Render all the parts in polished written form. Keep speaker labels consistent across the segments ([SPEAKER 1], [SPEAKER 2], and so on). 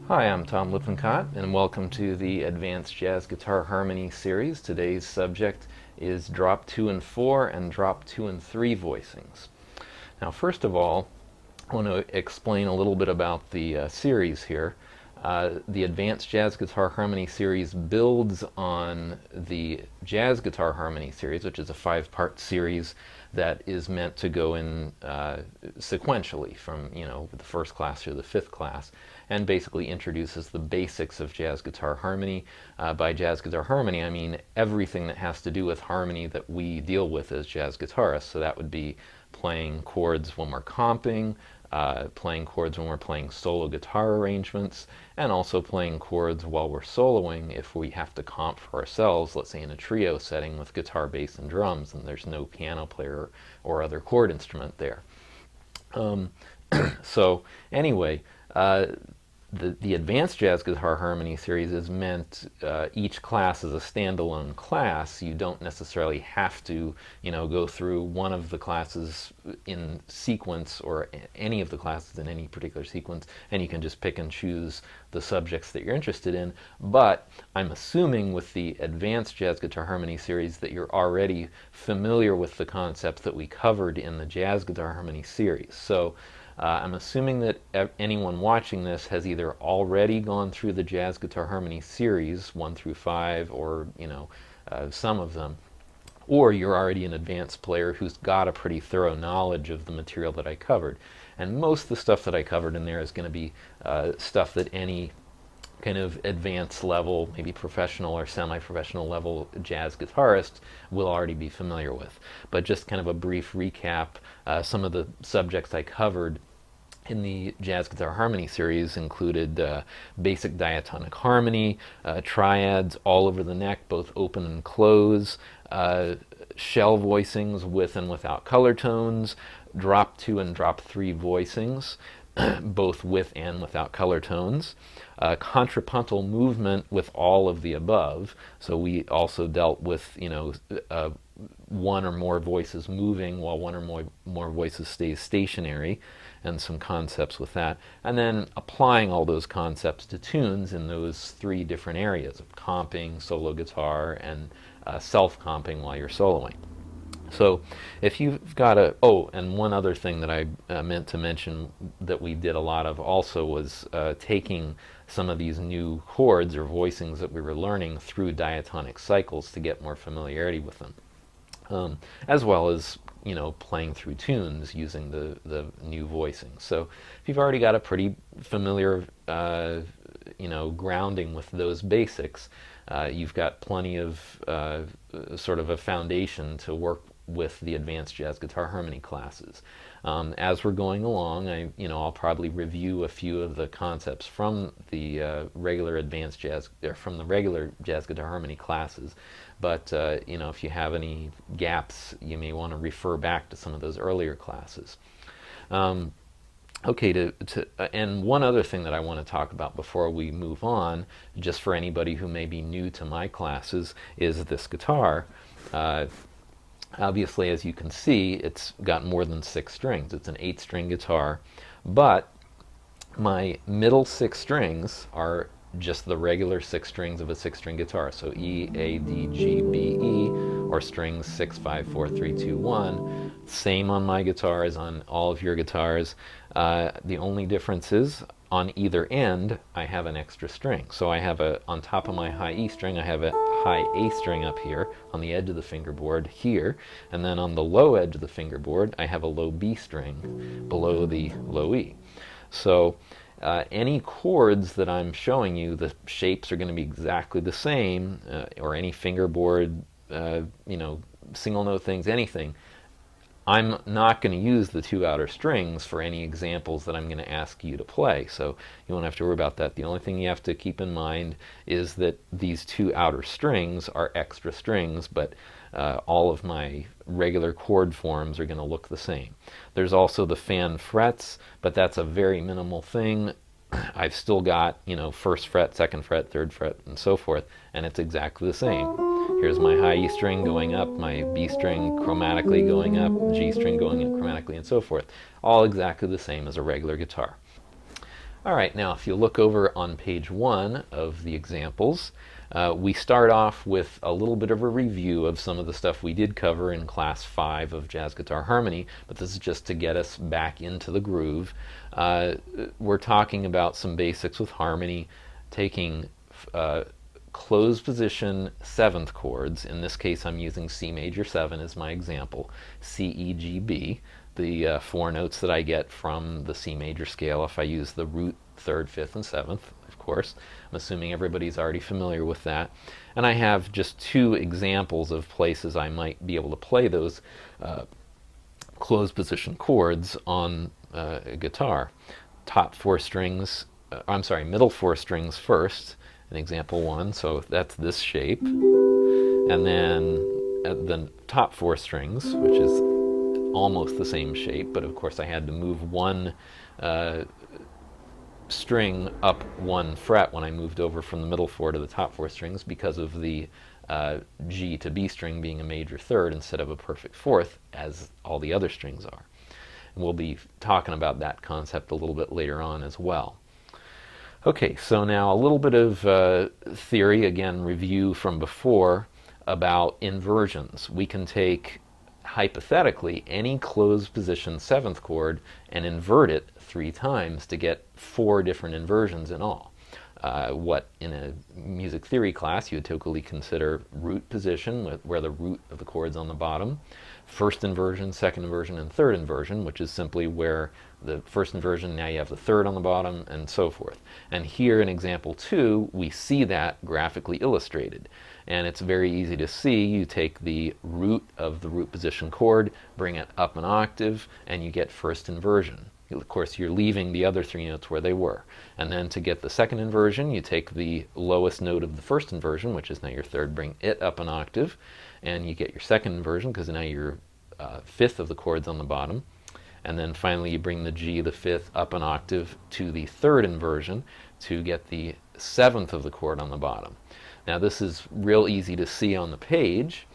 [SPEAKER 1] Hi, I'm Tom Lippincott, and welcome to the Advanced Jazz Guitar Harmony series. Today's subject is Drop 2 and 4 and Drop 2 and 3 voicings. Now, first of all, I want to explain a little bit about the series here. The Advanced Jazz Guitar Harmony series builds on the Jazz Guitar Harmony series, which is a 5-part series that is meant to go in sequentially from, the first class to the 5th class, and basically introduces the basics of jazz guitar harmony. By jazz guitar harmony, I mean everything that has to do with harmony that we deal with as jazz guitarists. So that would be playing chords when we're comping, playing chords when we're playing solo guitar arrangements, and also playing chords while we're soloing if we have to comp for ourselves, let's say in a trio setting with guitar, bass, and drums, and there's no piano player or other chord instrument there. So anyway, the Advanced Jazz Guitar Harmony series is meant, each class is a standalone class. You don't necessarily have to, go through one of the classes in sequence or any of the classes in any particular sequence, and you can just pick and choose the subjects that you're interested in. But I'm assuming with the Advanced Jazz Guitar Harmony series that you're already familiar with the concepts that we covered in the Jazz Guitar Harmony series. So I'm assuming that anyone watching this has either already gone through the Jazz Guitar Harmony series 1 through 5, or some of them, or you're already an advanced player who's got a pretty thorough knowledge of the material that I covered. And most of the stuff that I covered in there is going to be stuff that any kind of advanced level, maybe professional or semi-professional level jazz guitarist will already be familiar with. But just kind of a brief recap, some of the subjects I covered in the Jazz Guitar Harmony series included basic diatonic harmony, triads all over the neck, both open and close, shell voicings with and without color tones, drop 2 and drop 3 voicings, both with and without color tones, contrapuntal movement with all of the above. So we also dealt with, one or more voices moving while one or more voices stays stationary, and some concepts with that. And then applying all those concepts to tunes in those 3 different areas of comping, solo guitar, and self-comping while you're soloing. So if you've got and one other thing that I meant to mention that we did a lot of also was taking some of these new chords or voicings that we were learning through diatonic cycles to get more familiarity with them, as well as playing through tunes using the new voicings. So if you've already got a pretty familiar grounding with those basics, you've got plenty of sort of a foundation to work with the Advanced Jazz Guitar Harmony classes. As we're going along, I'll probably review a few of the concepts from the regular Advanced Jazz, or from the regular Jazz Guitar Harmony classes. But if you have any gaps, you may want to refer back to some of those earlier classes. Okay, and one other thing that I want to talk about before we move on, just for anybody who may be new to my classes, is this guitar. Obviously, as you can see, it's got more than 6 strings. It's an 8-string guitar, but my middle 6 strings are just the regular 6 strings of a 6-string guitar. So E, A, D, G, B, E, or strings 6, 5, 4, 3, 2, 1. Same on my guitar as on all of your guitars. The only difference is on either end, I have an extra string. So I have on top of my high E string, I have a high A string up here on the edge of the fingerboard here, and then on the low edge of the fingerboard, I have a low B string below the low E. So any chords that I'm showing you, the shapes are going to be exactly the same, or any fingerboard, single note things, anything. I'm not going to use the two outer strings for any examples that I'm going to ask you to play, so you won't have to worry about that. The only thing you have to keep in mind is that these two outer strings are extra strings, but all of my regular chord forms are going to look the same. There's also the fan frets, but that's a very minimal thing. I've still got, first fret, second fret, third fret, and so forth, and it's exactly the same. Here's my high E string going up, my B string chromatically going up, G string going up chromatically, and so forth. All exactly the same as a regular guitar. All right, now if you look over on page 1 of the examples, we start off with a little bit of a review of some of the stuff we did cover in class 5 of jazz guitar harmony, but this is just to get us back into the groove. We're talking about some basics with harmony, taking closed position 7th chords. In this case, I'm using C major 7 as my example, C, E, G, B, the 4 notes that I get from the C major scale if I use the root 3rd, 5th, and 7th, of course. I'm assuming everybody's already familiar with that. And I have just 2 examples of places I might be able to play those closed position chords on a guitar. Middle 4 strings first, in example 1, so that's this shape. And then the top 4 strings, which is almost the same shape, but of course I had to move one string up 1 fret when I moved over from the middle 4 to the top 4 strings because of the G to B string being a major 3rd instead of a perfect 4th, as all the other strings are. And we'll be talking about that concept a little bit later on as well. Okay, so now a little bit of theory, again, review from before about inversions. We can take, hypothetically, any closed position 7th chord and invert it 3 times to get 4 different inversions in all. What in a music theory class you would typically consider root position, where the root of the chord's on the bottom, first inversion, second inversion, and third inversion, which is simply where the first inversion, now you have the third on the bottom, and so forth. And here in example 2, we see that graphically illustrated. And it's very easy to see. You take the root of the root position chord, bring it up an octave, and you get first inversion. Of course, you're leaving the other 3 notes where they were. And then to get the second inversion, you take the lowest note of the first inversion, which is now your third, bring it up an octave, and you get your second inversion, because now your 5th of the chord's on the bottom. And then finally you bring the G, the 5th, up an octave to the third inversion to get the 7th of the chord on the bottom. Now this is real easy to see on the page,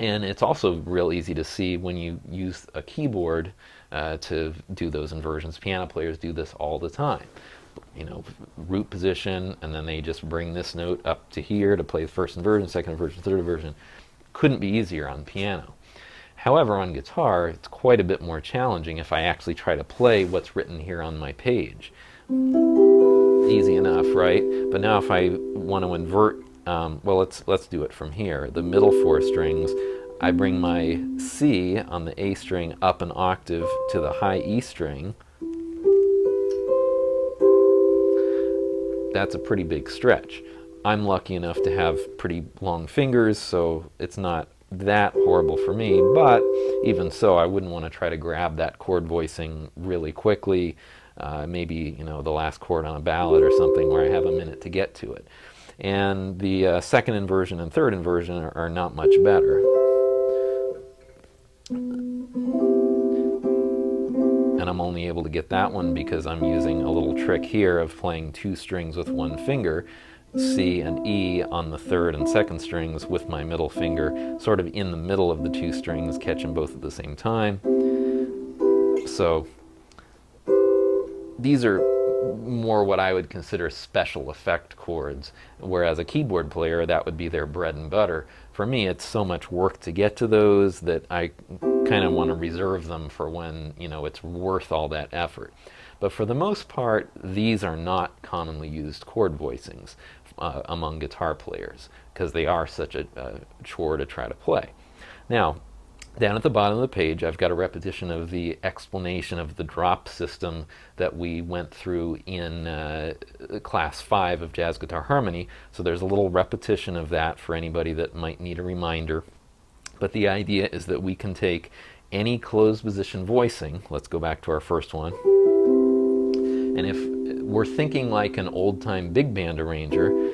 [SPEAKER 1] and it's also real easy to see when you use a keyboard to do those inversions. Piano players do this all the time. Root position, and then they just bring this note up to here to play the first inversion, second inversion, third inversion. Couldn't be easier on piano. However, on guitar, it's quite a bit more challenging if I actually try to play what's written here on my page. Easy enough, right? But now if I want to invert, let's do it from here. The middle 4 strings, I bring my C on the A string up an octave to the high E string. That's a pretty big stretch. I'm lucky enough to have pretty long fingers, so it's not that horrible for me, but even so, I wouldn't want to try to grab that chord voicing really quickly, maybe the last chord on a ballad or something where I have a minute to get to it. And the second inversion and third inversion are not much better. And I'm only able to get that one because I'm using a little trick here of playing 2 strings with 1 finger, C and E on the third and second strings with my middle finger, sort of in the middle of the 2 strings, catch them both at the same time. So these are more what I would consider special effect chords, whereas a keyboard player, that would be their bread and butter. For me, it's so much work to get to those that I kind of want to reserve them for when, it's worth all that effort. But for the most part, these are not commonly used chord voicings among guitar players, because they are such a chore to try to play. Now, down at the bottom of the page, I've got a repetition of the explanation of the drop system that we went through in class 5 of jazz guitar harmony. So there's a little repetition of that for anybody that might need a reminder. But the idea is that we can take any closed position voicing. Let's go back to our first one. And if we're thinking like an old-time big band arranger,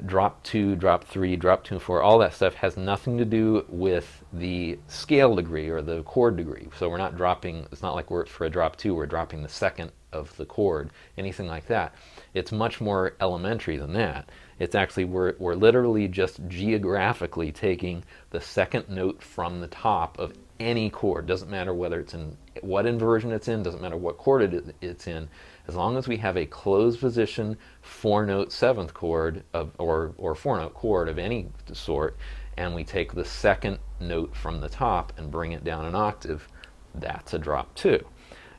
[SPEAKER 1] drop 2, drop 3, drop 2 and 4, all that stuff has nothing to do with the scale degree or the chord degree. So we're not dropping, it's not like for a drop 2, we're dropping the second of the chord, anything like that. It's much more elementary than that. It's actually, we're literally just geographically taking the second note from the top of any chord. Doesn't matter whether it's in what inversion it's in, doesn't matter what chord it's in. As long as we have a closed position 4-note 7th chord or 4-note chord of any sort, and we take the second note from the top and bring it down an octave, that's a drop 2.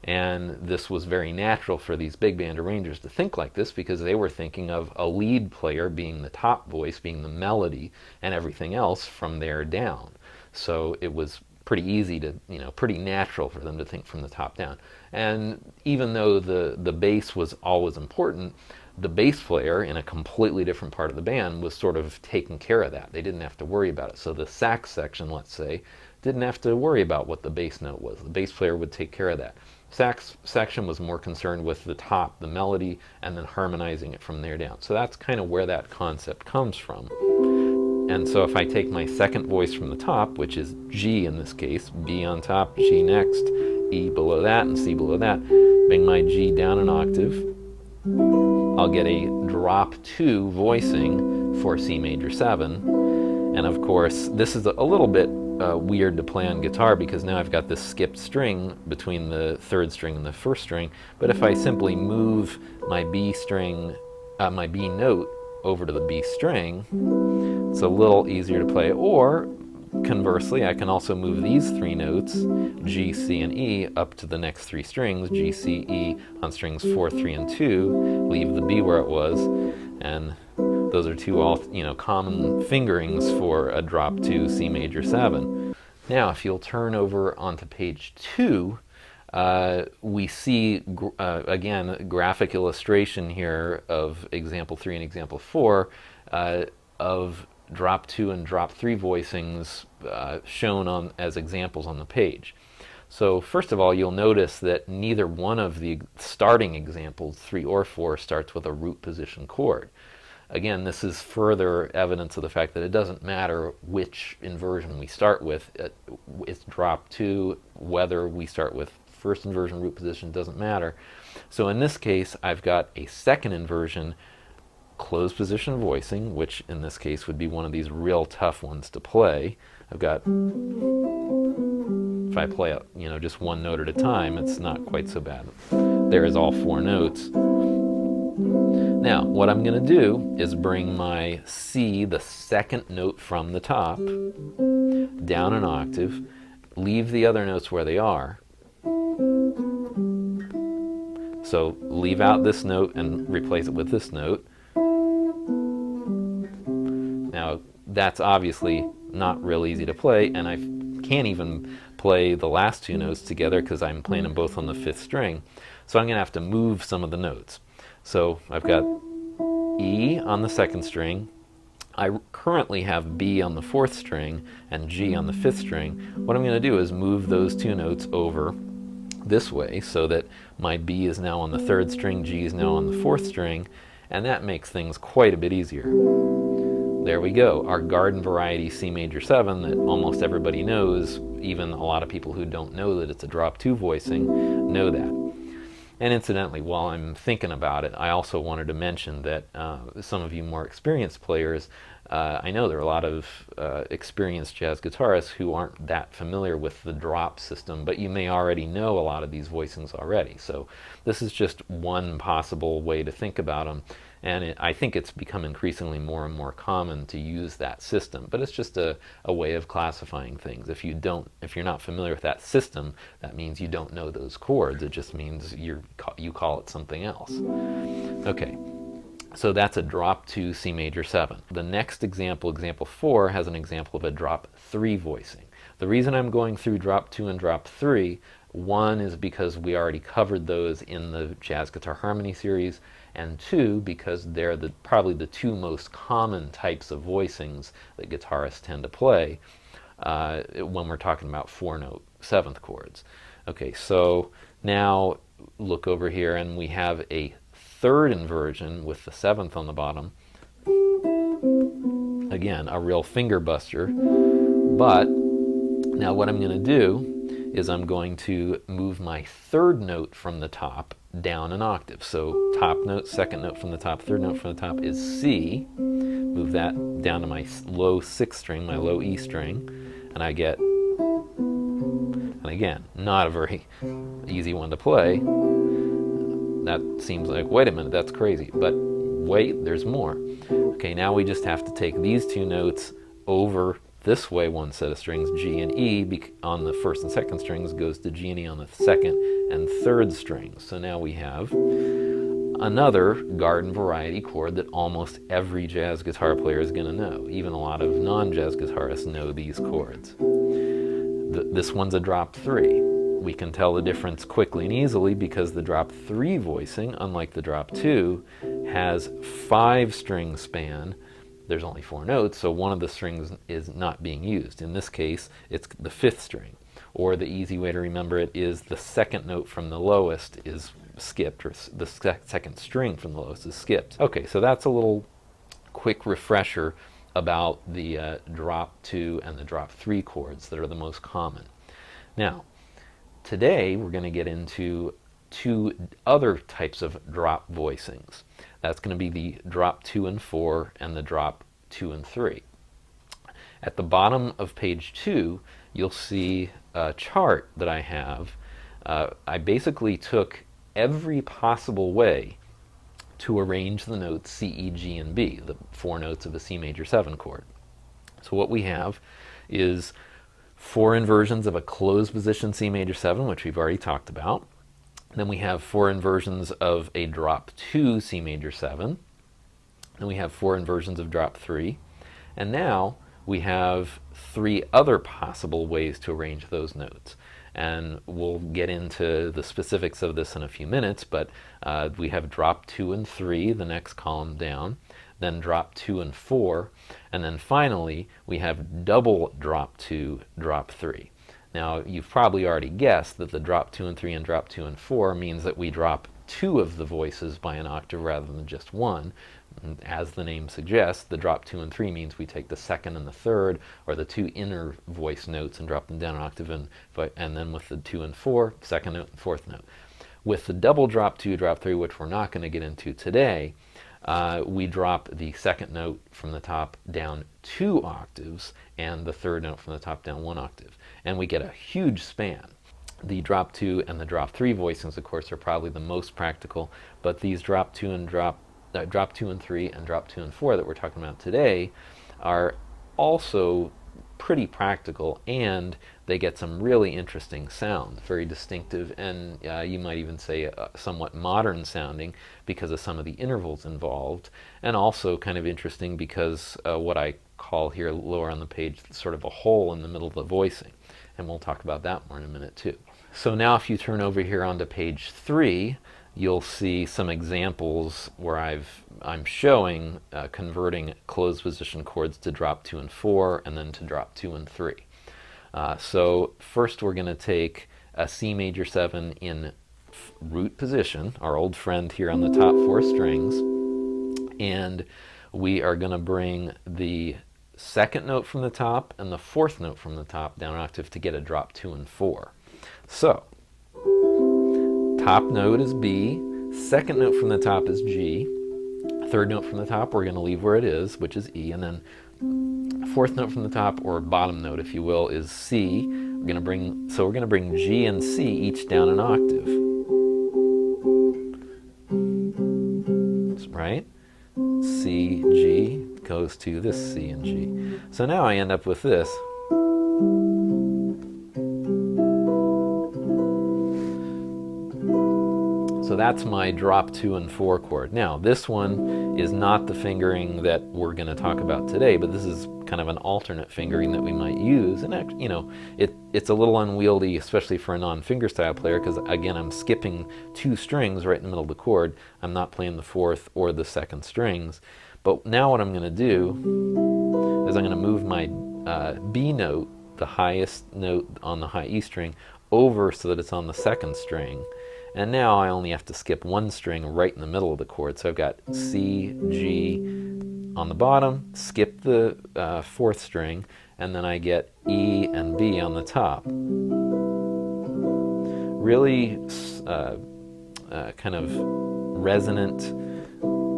[SPEAKER 1] And this was very natural for these big band arrangers to think like this, because they were thinking of a lead player being the top voice, being the melody, and everything else from there down. So it was pretty easy to, pretty natural for them to think from the top down. And even though the bass was always important, the bass player in a completely different part of the band was sort of taking care of that. They didn't have to worry about it. So the sax section, let's say, didn't have to worry about what the bass note was. The bass player would take care of that. Sax section was more concerned with the top, the melody, and then harmonizing it from there down. So that's kind of where that concept comes from. And so if I take my second voice from the top, which is G in this case, B on top, G next, E below that, and C below that, bring my G down an octave, I'll get a drop 2 voicing for C major 7. And of course, this is a little bit weird to play on guitar, because now I've got this skipped string between the 3rd string and the 1st string. But if I simply move my B string, my B note over to the B string, it's a little easier to play. Or conversely, I can also move these 3 notes, G, C, and E, up to the next 3 strings, G, C, E, on strings 4, 3, and 2, leave the B where it was, and those are 2 common fingerings for a drop 2 C major 7. Now, if you'll turn over onto page 2, we see, again, a graphic illustration here of example 3 and example 4 of drop 2 and drop 3 voicings shown as examples on the page. So first of all, you'll notice that neither one of the starting examples, 3 or 4, starts with a root position chord. Again, this is further evidence of the fact that it doesn't matter which inversion we start with. It's drop 2, whether we start with first inversion, root position, doesn't matter. So in this case, I've got a second inversion closed position voicing, which in this case would be one of these real tough ones to play. I've got, if I play it, just one note at a time, it's not quite so bad. There is all 4 notes. Now, what I'm going to do is bring my C, the second note from the top, down an octave, leave the other notes where they are. So leave out this note and replace it with this note. Now, that's obviously not real easy to play, and I can't even play the last 2 notes together because I'm playing them both on the 5th string. So I'm going to have to move some of the notes. So I've got E on the 2nd string. I currently have B on the 4th string and G on the 5th string. What I'm going to do is move those 2 notes over this way so that my B is now on the 3rd string, G is now on the 4th string, and that makes things quite a bit easier. There we go, our garden variety C major 7 that almost everybody knows. Even a lot of people who don't know that it's a drop 2 voicing know that. And incidentally, while I'm thinking about it, I also wanted to mention that some of you more experienced players, I know there are a lot of experienced jazz guitarists who aren't that familiar with the drop system, but you may already know a lot of these voicings already. So this is just one possible way to think about them. And I think it's become increasingly more and more common to use that system. But it's just a way of classifying things. If you're not familiar with that system, that means you don't know those chords. It just means you call it something else. Okay, so that's a drop 2 C major 7. The next example, example 4, has an example of a drop 3 voicing. The reason I'm going through drop 2 and drop 3, one is because we already covered those in the Jazz Guitar Harmony series, and 2, because they're probably the 2 most common types of voicings that guitarists tend to play when we're talking about 4-note 7th chords. Okay, so now look over here and we have a third inversion with the 7th on the bottom. Again, a real finger buster. But now what I'm going to do is I'm going to move my third note from the top down an octave. So top note, second note from the top, third note from the top is C. Move that down to my low 6th string, my low E string, and I get, and again, not a very easy one to play. That seems like, wait a minute, that's crazy. But wait, there's more. Okay, now we just have to take these two notes over this way, one set of strings, G and E, on the 1st and 2nd strings goes to G and E on the 2nd and 3rd strings. So now we have another garden variety chord that almost every jazz guitar player is going to know. Even a lot of non-jazz guitarists know these chords. This one's a drop 3. We can tell the difference quickly and easily because the drop 3 voicing, unlike the drop 2, has 5 string span. There's only 4 notes, so one of the strings is not being used. In this case, it's the 5th string. Or the easy way to remember it is the 2nd note from the lowest is skipped, or the 2nd string from the lowest is skipped. Okay, so that's a little quick refresher about the drop 2 and the drop 3 chords that are the most common. Now, today we're going to get into 2 other types of drop voicings. That's going to be the drop 2 and 4 and the drop 2 and 3. At the bottom of page 2, you'll see a chart that I have. I basically took every possible way to arrange the notes C, E, G, and B, the 4 notes of a C major 7 chord. So what we have is 4 inversions of a closed position C major 7, which we've already talked about. Then we have 4 inversions of a drop 2 C major 7. Then we have 4 inversions of drop 3. And now we have 3 other possible ways to arrange those notes. And we'll get into the specifics of this in a few minutes, but we have drop 2 and 3, the next column down, then drop 2 and 4, and then finally we have double drop 2, drop 3. Now, you've probably already guessed that the drop 2 and 3 and drop 2 and 4 means that we drop 2 of the voices by an octave rather than just 1. And as the name suggests, the drop 2 and 3 means we take the 2nd and the 3rd, or the 2 inner voice notes, and drop them down an octave, and then with the 2 and 4, 2nd note and 4th note. With the double drop 2, drop 3, which we're not going to get into today, we drop the 2nd note from the top down 2 octaves, and the 3rd note from the top down 1 octave. And we get a huge span. The drop 2 and the drop 3 voicings, of course, are probably the most practical, but these drop 2 and 3 and drop 2 and 4 that we're talking about today are also pretty practical, and they get some really interesting sounds, very distinctive, and you might even say somewhat modern sounding because of some of the intervals involved, and also kind of interesting because what I call here lower on the page sort of a hole in the middle of the voicing, and we'll talk about that more in a minute too. So now if you turn over here onto page 3, you'll see some examples where I'm showing converting closed position chords to drop 2 and 4 and then to drop 2 and 3. So first we're going to take a C major 7 in root position, our old friend here on the top 4 strings, and we are going to bring the 2nd note from the top and the 4th note from the top down an octave to get a drop 2 and 4. So top note is B, 2nd note from the top is G, 3rd note from the top we're going to leave where it is, which is E, and then 4th note from the top, or bottom note if you will, is C. We're going to bring G and C each down an octave. Right? C, G goes to this C and G. So now I end up with this. So that's my drop 2 and 4 chord. Now, this one is not the fingering that we're going to talk about today, but this is kind of an alternate fingering that we might use. And it's a little unwieldy, especially for a non-finger style player, because again, I'm skipping 2 strings right in the middle of the chord. I'm not playing the 4th or the 2nd strings. But now what I'm going to do is I'm going to move my B note the highest note on the high E string over so that it's on the second string. And now I only have to skip one string right in the middle of the chord. So I've got C, G on the bottom, skip the fourth string, and then I get E and B on the top. Really kind of resonant,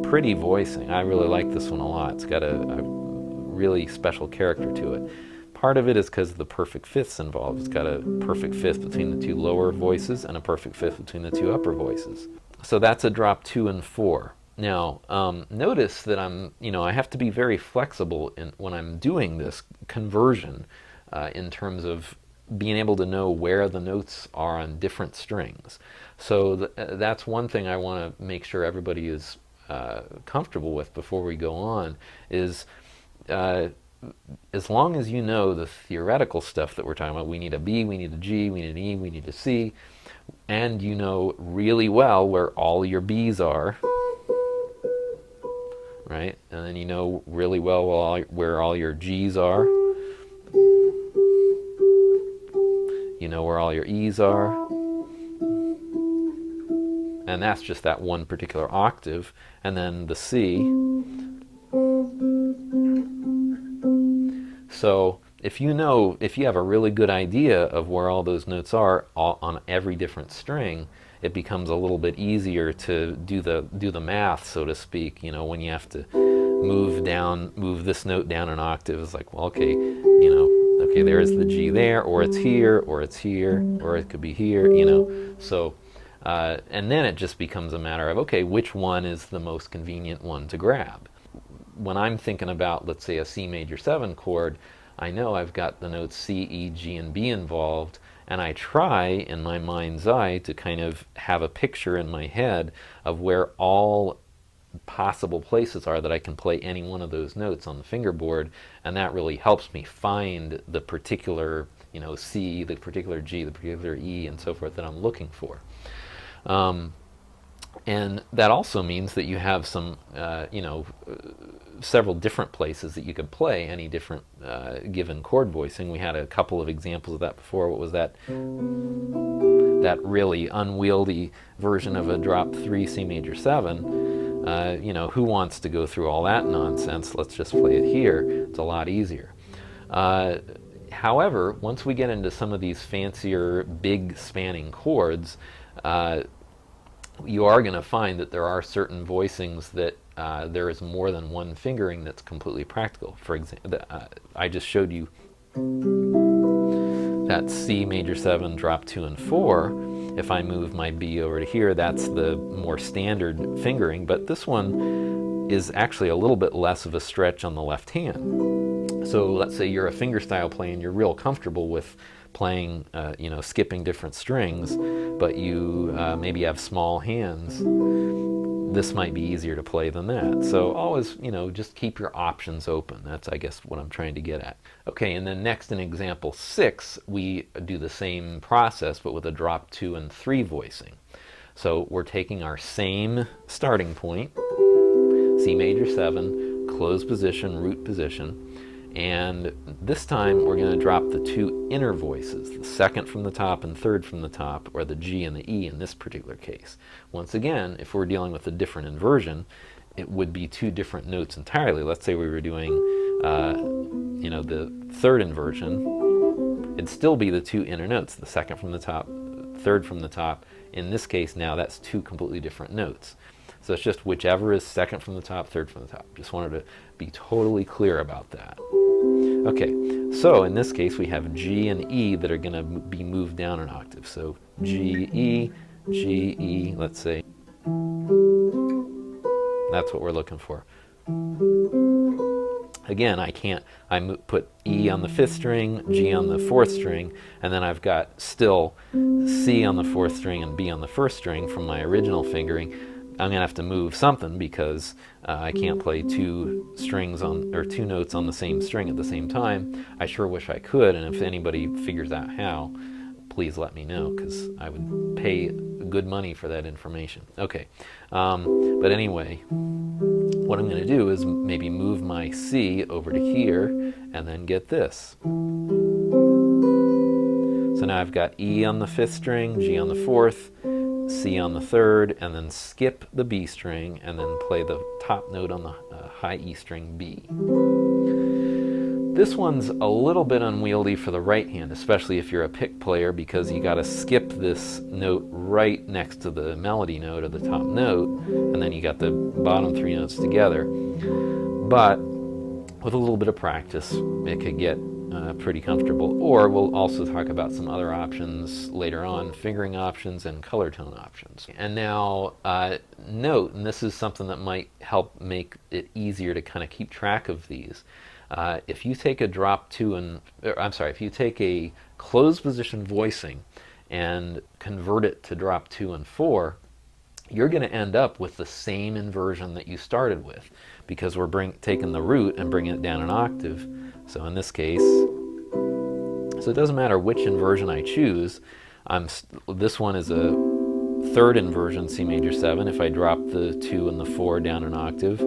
[SPEAKER 1] pretty voicing. I really like this one a lot. It's got a really special character to it. Part of it is because of the perfect fifths involved. It's got a perfect fifth between the two lower voices and a perfect fifth between the two upper voices. So that's a drop 2 and 4. Now, notice that I have to be very flexible when I'm doing this conversion in terms of being able to know where the notes are on different strings. So that's one thing I want to make sure everybody is comfortable with before we go on, is as long as you know the theoretical stuff that we're talking about, we need a B, we need a G, we need an E, we need a C, and you know really well where all your B's are, right? And then you know really well where all your G's are. You know where all your E's are. And that's just that one particular octave. And then the C. So if you have a really good idea of where all those notes are on every different string, it becomes a little bit easier to do the math, so to speak. When you have to move this note down an octave, it's like, well, okay, okay, there's the G there, or it's here, or it's here, or it could be here, So, and then it just becomes a matter of, okay, which one is the most convenient one to grab? When I'm thinking about, let's say, a C major 7 chord, I know I've got the notes C, E, G, and B involved, and I try in my mind's eye to kind of have a picture in my head of where all possible places are that I can play any one of those notes on the fingerboard, and that really helps me find the particular, C, the particular G, the particular E, and so forth that I'm looking for. And that also means that you have some, several different places that you could play any different given chord voicing. We had a couple of examples of that before. What was that? That really unwieldy version of a drop 3 C major 7. Who wants to go through all that nonsense? Let's just play it here. It's a lot easier. However, once we get into some of these fancier, big spanning chords, you are going to find that there are certain voicings that there is more than one fingering that's completely practical. For example, I just showed you that C major 7, drop 2 and 4. If I move my B over to here, that's the more standard fingering, but this one is actually a little bit less of a stretch on the left hand. So let's say you're a fingerstyle player and you're real comfortable with playing, skipping different strings, but you maybe have small hands. This might be easier to play than that. So always, just keep your options open. That's, I guess, what I'm trying to get at. Okay, and then next in example 6, we do the same process, but with a drop 2 and 3 voicing. So we're taking our same starting point, C major 7, closed position, root position, and this time we're going to drop the 2 inner voices, the second from the top and third from the top, or the G and the E in this particular case. Once again, if we're dealing with a different inversion, it would be 2 different notes entirely. Let's say we were doing, the third inversion. It'd still be the 2 inner notes, the second from the top, third from the top. In this case now, that's 2 completely different notes. So it's just whichever is second from the top, third from the top. Just wanted to be totally clear about that. Okay, so in this case we have G and E that are going to be moved down an octave. So G, E, let's say. That's what we're looking for. Again, I put E on the 5th string, G on the 4th string, and then I've got still C on the 4th string and B on the 1st string from my original fingering. I'm going to have to move something because I can't play 2 notes on the same string at the same time. I sure wish I could, and if anybody figures out how, please let me know, because I would pay good money for that information. Okay, but anyway, what I'm going to do is maybe move my C over to here, and then get this. So now I've got E on the 5th string, G on the 4th, C on the 3rd, and then skip the B string, and then play the top note on the high E string, B. This one's a little bit unwieldy for the right hand, especially if you're a pick player, because you got to skip this note right next to the melody note or the top note, and then you got the bottom 3 notes together. But with a little bit of practice, it could get pretty comfortable. Or we'll also talk about some other options later on, fingering options and color tone options. And now note, and this is something that might help make it easier to kind of keep track of these. If you take a drop 2 and, if you take a closed position voicing and convert it to drop 2 and 4, you're going to end up with the same inversion that you started with, because we're taking the root and bringing it down an octave. So in this case, so it doesn't matter which inversion I choose. This one is a 3rd inversion, C major 7. If I drop the 2 and the 4 down an octave,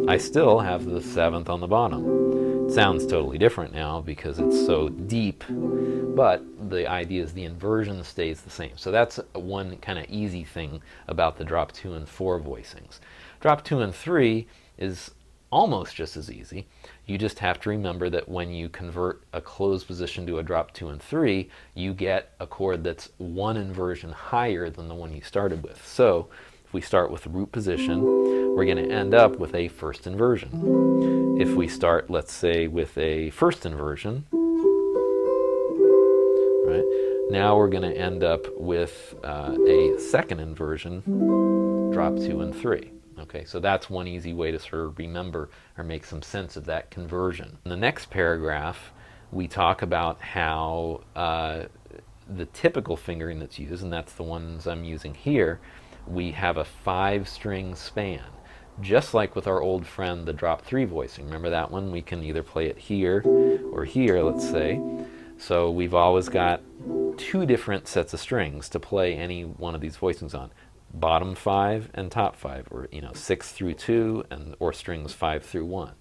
[SPEAKER 1] I still have the 7th on the bottom. It sounds totally different now because it's so deep, but the idea is the inversion stays the same. So that's one kind of easy thing about the drop 2 and 4 voicings. Drop 2 and 3 is almost just as easy. You just have to remember that when you convert a closed position to a drop 2 and 3, you get a chord that's one inversion higher than the one you started with. So if we start with the root position, we're going to end up with a 1st inversion. If we start, let's say, with a 1st inversion, right, now we're going to end up with a 2nd inversion, drop 2 and 3. Okay, so that's one easy way to sort of remember or make some sense of that conversion. In the next paragraph, we talk about how the typical fingering that's used, and that's the ones I'm using here, we have a 5-string span. Just like with our old friend, the drop 3 voicing. Remember that one? We can either play it here or here, let's say. So we've always got 2 different sets of strings to play any one of these voicings on. Bottom 5 and top 5, or 6 through 2, or strings 5 through 1.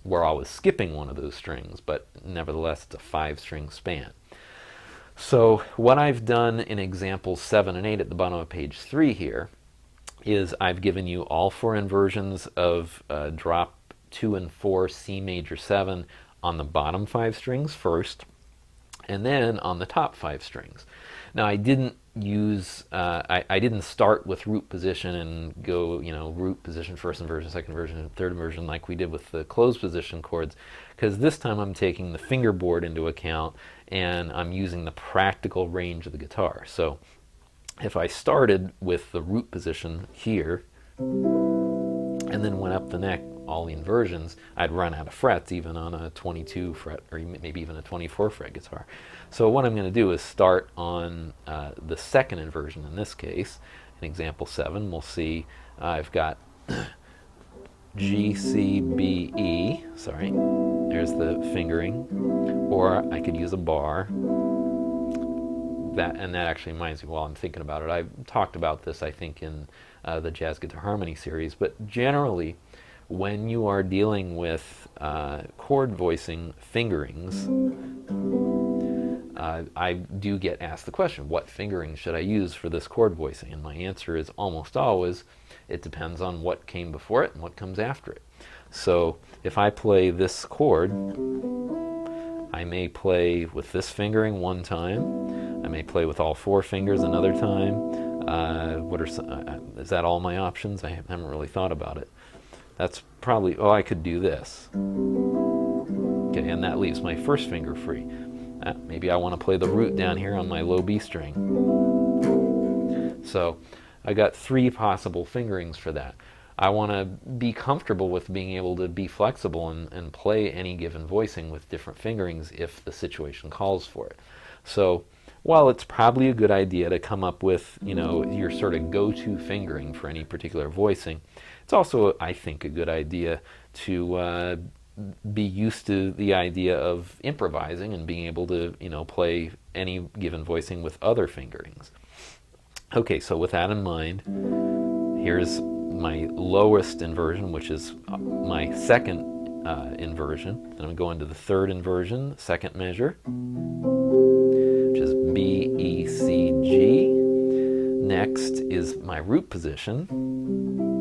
[SPEAKER 1] We're always skipping one of those strings, but nevertheless it's a 5-string span. So what I've done in examples 7 and 8 at the bottom of page 3 here is I've given you all 4 inversions of drop 2 and 4 C major 7 on the bottom 5 strings first, and then on the top 5 strings. Now I didn't use, I didn't start with root position and go, root position, 1st inversion, 2nd inversion, 3rd inversion like we did with the closed position chords, because this time I'm taking the fingerboard into account and I'm using the practical range of the guitar. So if I started with the root position here and then went up the neck, all the inversions, I'd run out of frets even on a 22 fret or maybe even a 24 fret guitar. So what I'm going to do is start on the 2nd inversion in this case. In example 7, we'll see I've got G, C, B, E. Sorry, there's the fingering. Or I could use a bar. That actually reminds me, while I'm thinking about it, I've talked about this, I think, in the Jazz Guitar Harmony series, but generally, when you are dealing with chord voicing fingerings, I do get asked the question, what fingering should I use for this chord voicing? And my answer is almost always, it depends on what came before it and what comes after it. So if I play this chord, I may play with this fingering one time. I may play with all 4 fingers another time. Is that all my options? I haven't really thought about it. That's probably, I could do this. Okay, and that leaves my 1st finger free. Maybe I want to play the root down here on my low B string. So I got 3 possible fingerings for that. I want to be comfortable with being able to be flexible and play any given voicing with different fingerings if the situation calls for it. So while it's probably a good idea to come up with, your sort of go-to fingering for any particular voicing, it's also, I think, a good idea to be used to the idea of improvising and being able to, play any given voicing with other fingerings. Okay, so with that in mind, here's my lowest inversion, which is my 2nd inversion. Then I'm going to the 3rd inversion, 2nd measure. Next is my root position,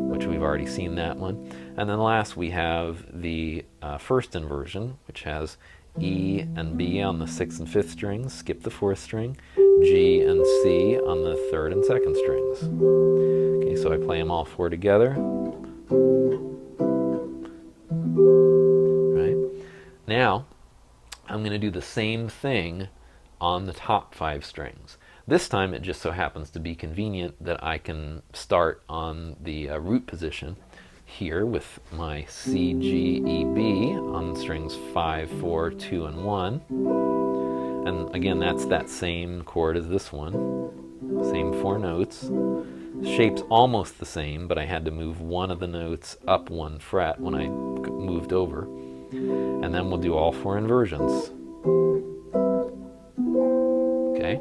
[SPEAKER 1] which we've already seen that one. And then last we have the first inversion, which has E and B on the 6th and 5th strings, skip the 4th string, G and C on the 3rd and 2nd strings. Okay, so I play them all 4 together. Right? Now, I'm going to do the same thing on the top 5 strings. This time it just so happens to be convenient that I can start on the root position here with my C, G, E, B on strings 5, 4, 2, and 1. And again, that's that same chord as this one. Same 4 notes. Shape's almost the same, but I had to move one of the notes up 1 fret when I moved over. And then we'll do all 4 inversions. Okay.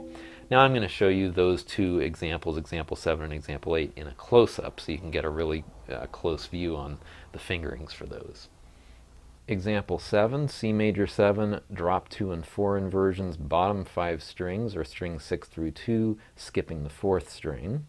[SPEAKER 1] Now I'm going to show you those 2 examples, example 7 and example 8, in a close-up so you can get a really close view on the fingerings for those. Example 7, C major 7, drop 2 and 4 inversions, bottom 5 strings, or strings 6 through 2, skipping the 4th string.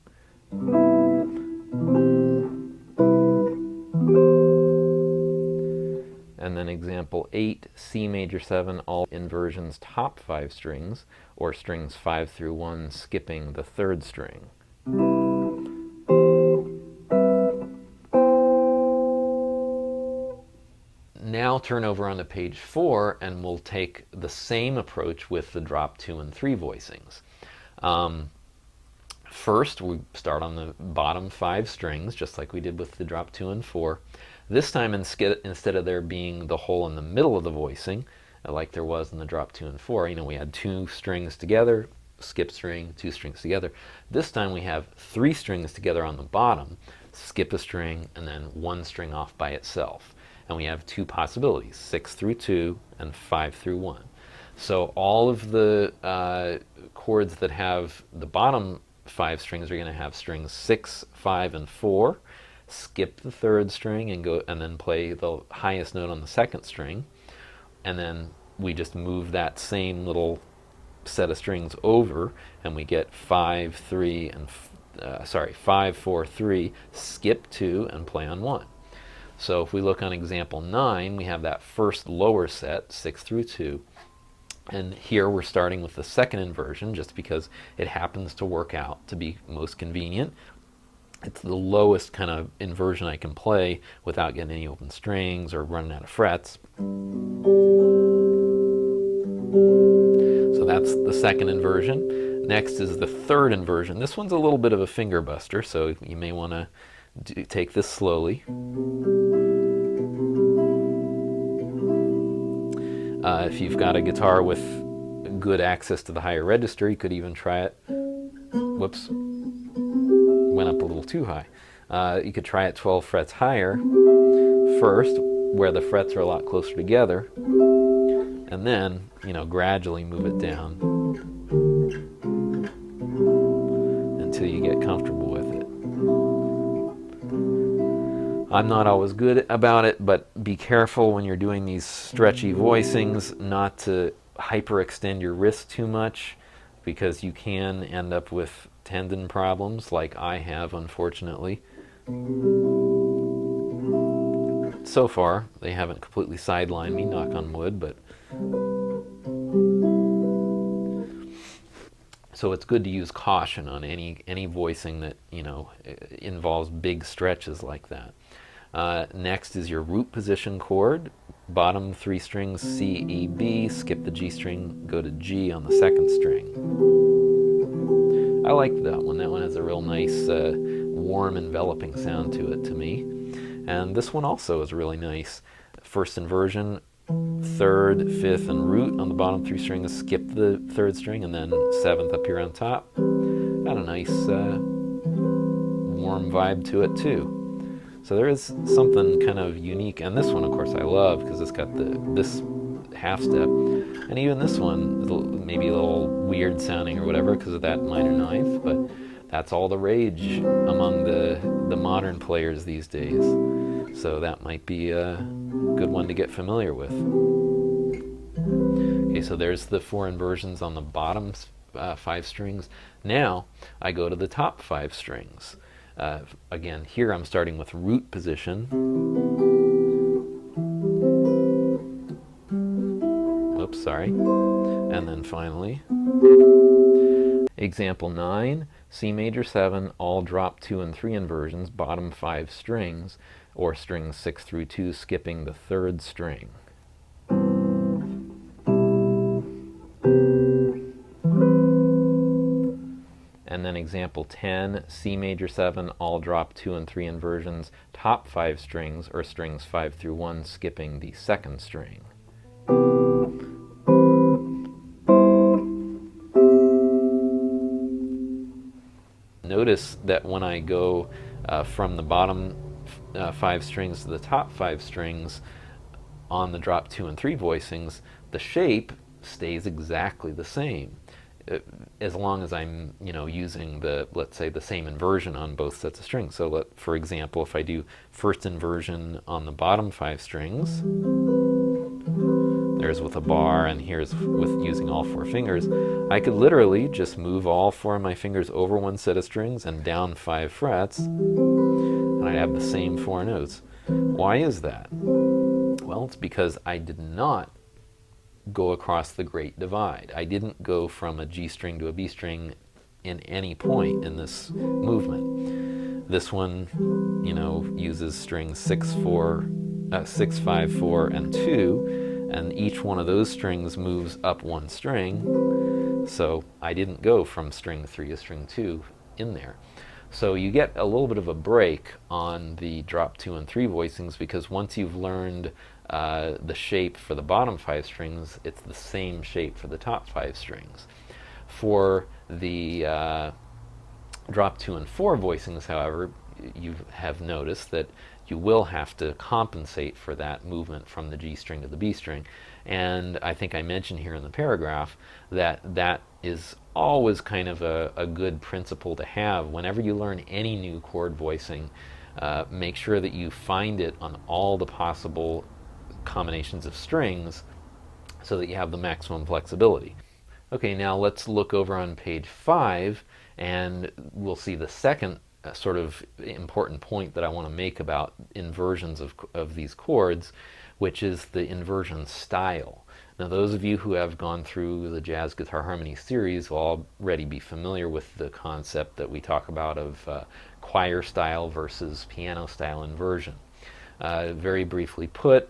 [SPEAKER 1] And then example 8, C major 7, all inversions, top 5 strings, or strings 5 through 1, skipping the 3rd string. Now turn over onto page 4 and we'll take the same approach with the drop 2 and 3 voicings. First, we start on the bottom 5 strings, just like we did with the drop 2 and 4. This time, instead of there being the hole in the middle of the voicing, like there was in the drop 2 and 4, we had 2 strings together, skip string, 2 strings together. This time we have 3 strings together on the bottom, skip a string, and then 1 string off by itself. And we have 2 possibilities, 6 through 2 and 5 through 1. So all of the chords that have the bottom 5 strings are going to have strings 6, 5, and 4. Skip the 3rd string and then play the highest note on the 2nd string, and then we just move that same little set of strings over, and we get 5, 3, and 5, 4, 3, skip 2, and play on 1. So if we look on example 9, we have that first lower set, 6 through 2. And here we're starting with the second inversion just because it happens to work out to be most convenient. It's the lowest kind of inversion I can play without getting any open strings or running out of frets. So that's the second inversion. Next is the third inversion. This one's a little bit of a finger buster, so you may want to take this slowly. If you've got a guitar with good access to the higher register, you could even try it. Whoops. Went up a little too high. You could try it 12 frets higher first, where the frets are a lot closer together, and then, gradually move it down until you get comfortable with it. I'm not always good about it, but be careful when you're doing these stretchy voicings not to hyperextend your wrist too much, because you can end up with tendon problems like I have, unfortunately. So far, they haven't completely sidelined me, knock on wood, but so it's good to use caution on any voicing that involves big stretches like that. Next is your root position chord. Bottom 3 strings, C, E, B, skip the G string, go to G on the 2nd string. I like that one. That one has a real nice, warm, enveloping sound to it to me. And this one also is really nice. First inversion, 3rd, 5th, and root on the bottom 3 strings, skip the 3rd string, and then 7th up here on top. Got a nice, warm vibe to it too. So there is something kind of unique, and this one, of course, I love because it's got this half step, and even this one, maybe a little weird sounding or whatever because of that minor ninth, but that's all the rage among the modern players these days. So that might be a good one to get familiar with. Okay, so there's the 4 inversions on the bottom 5 strings. Now I go to the top 5 strings. Again, here I'm starting with root position. Oops, sorry. And then finally, example 9, C major 7, all drop 2 and 3 inversions, bottom 5 strings, or strings 6 through 2, skipping the 3rd string. And then example 10, C major 7, all drop 2 and 3 inversions, top 5 strings, or strings 5 through 1, skipping the 2nd string. Notice that when I go from the bottom 5 strings to the top 5 strings on the drop 2 and 3 voicings, the shape stays exactly the same, as long as I'm, using let's say the same inversion on both sets of strings. So for example, if I do first inversion on the bottom 5 strings, there's with a bar, and here's with using all 4 fingers, I could literally just move all 4 of my fingers over one set of strings and down 5 frets, and I'd have the same 4 notes. Why is that? Well, it's because I did not go across the Great Divide. I didn't go from a G string to a B string in any point in this movement. This one, uses strings 6, 5, 4, and 2, and each one of those strings moves up 1 string, so I didn't go from string 3 to string 2 in there. So you get a little bit of a break on the drop 2 and 3 voicings, because once you've learned the shape for the bottom 5 strings, it's the same shape for the top 5 strings. For the drop 2 and 4 voicings, however, you have noticed that you will have to compensate for that movement from the G string to the B string. And I think I mentioned here in the paragraph that that is always kind of a good principle to have. Whenever you learn any new chord voicing, make sure that you find it on all the possible combinations of strings so that you have the maximum flexibility. Okay, now let's look over on page 5, and we'll see the second sort of important point that I want to make about inversions of these chords, which is the inversion style. Now, those of you who have gone through the Jazz Guitar Harmony series will already be familiar with the concept that we talk about of choir style versus piano style inversion. Very briefly put,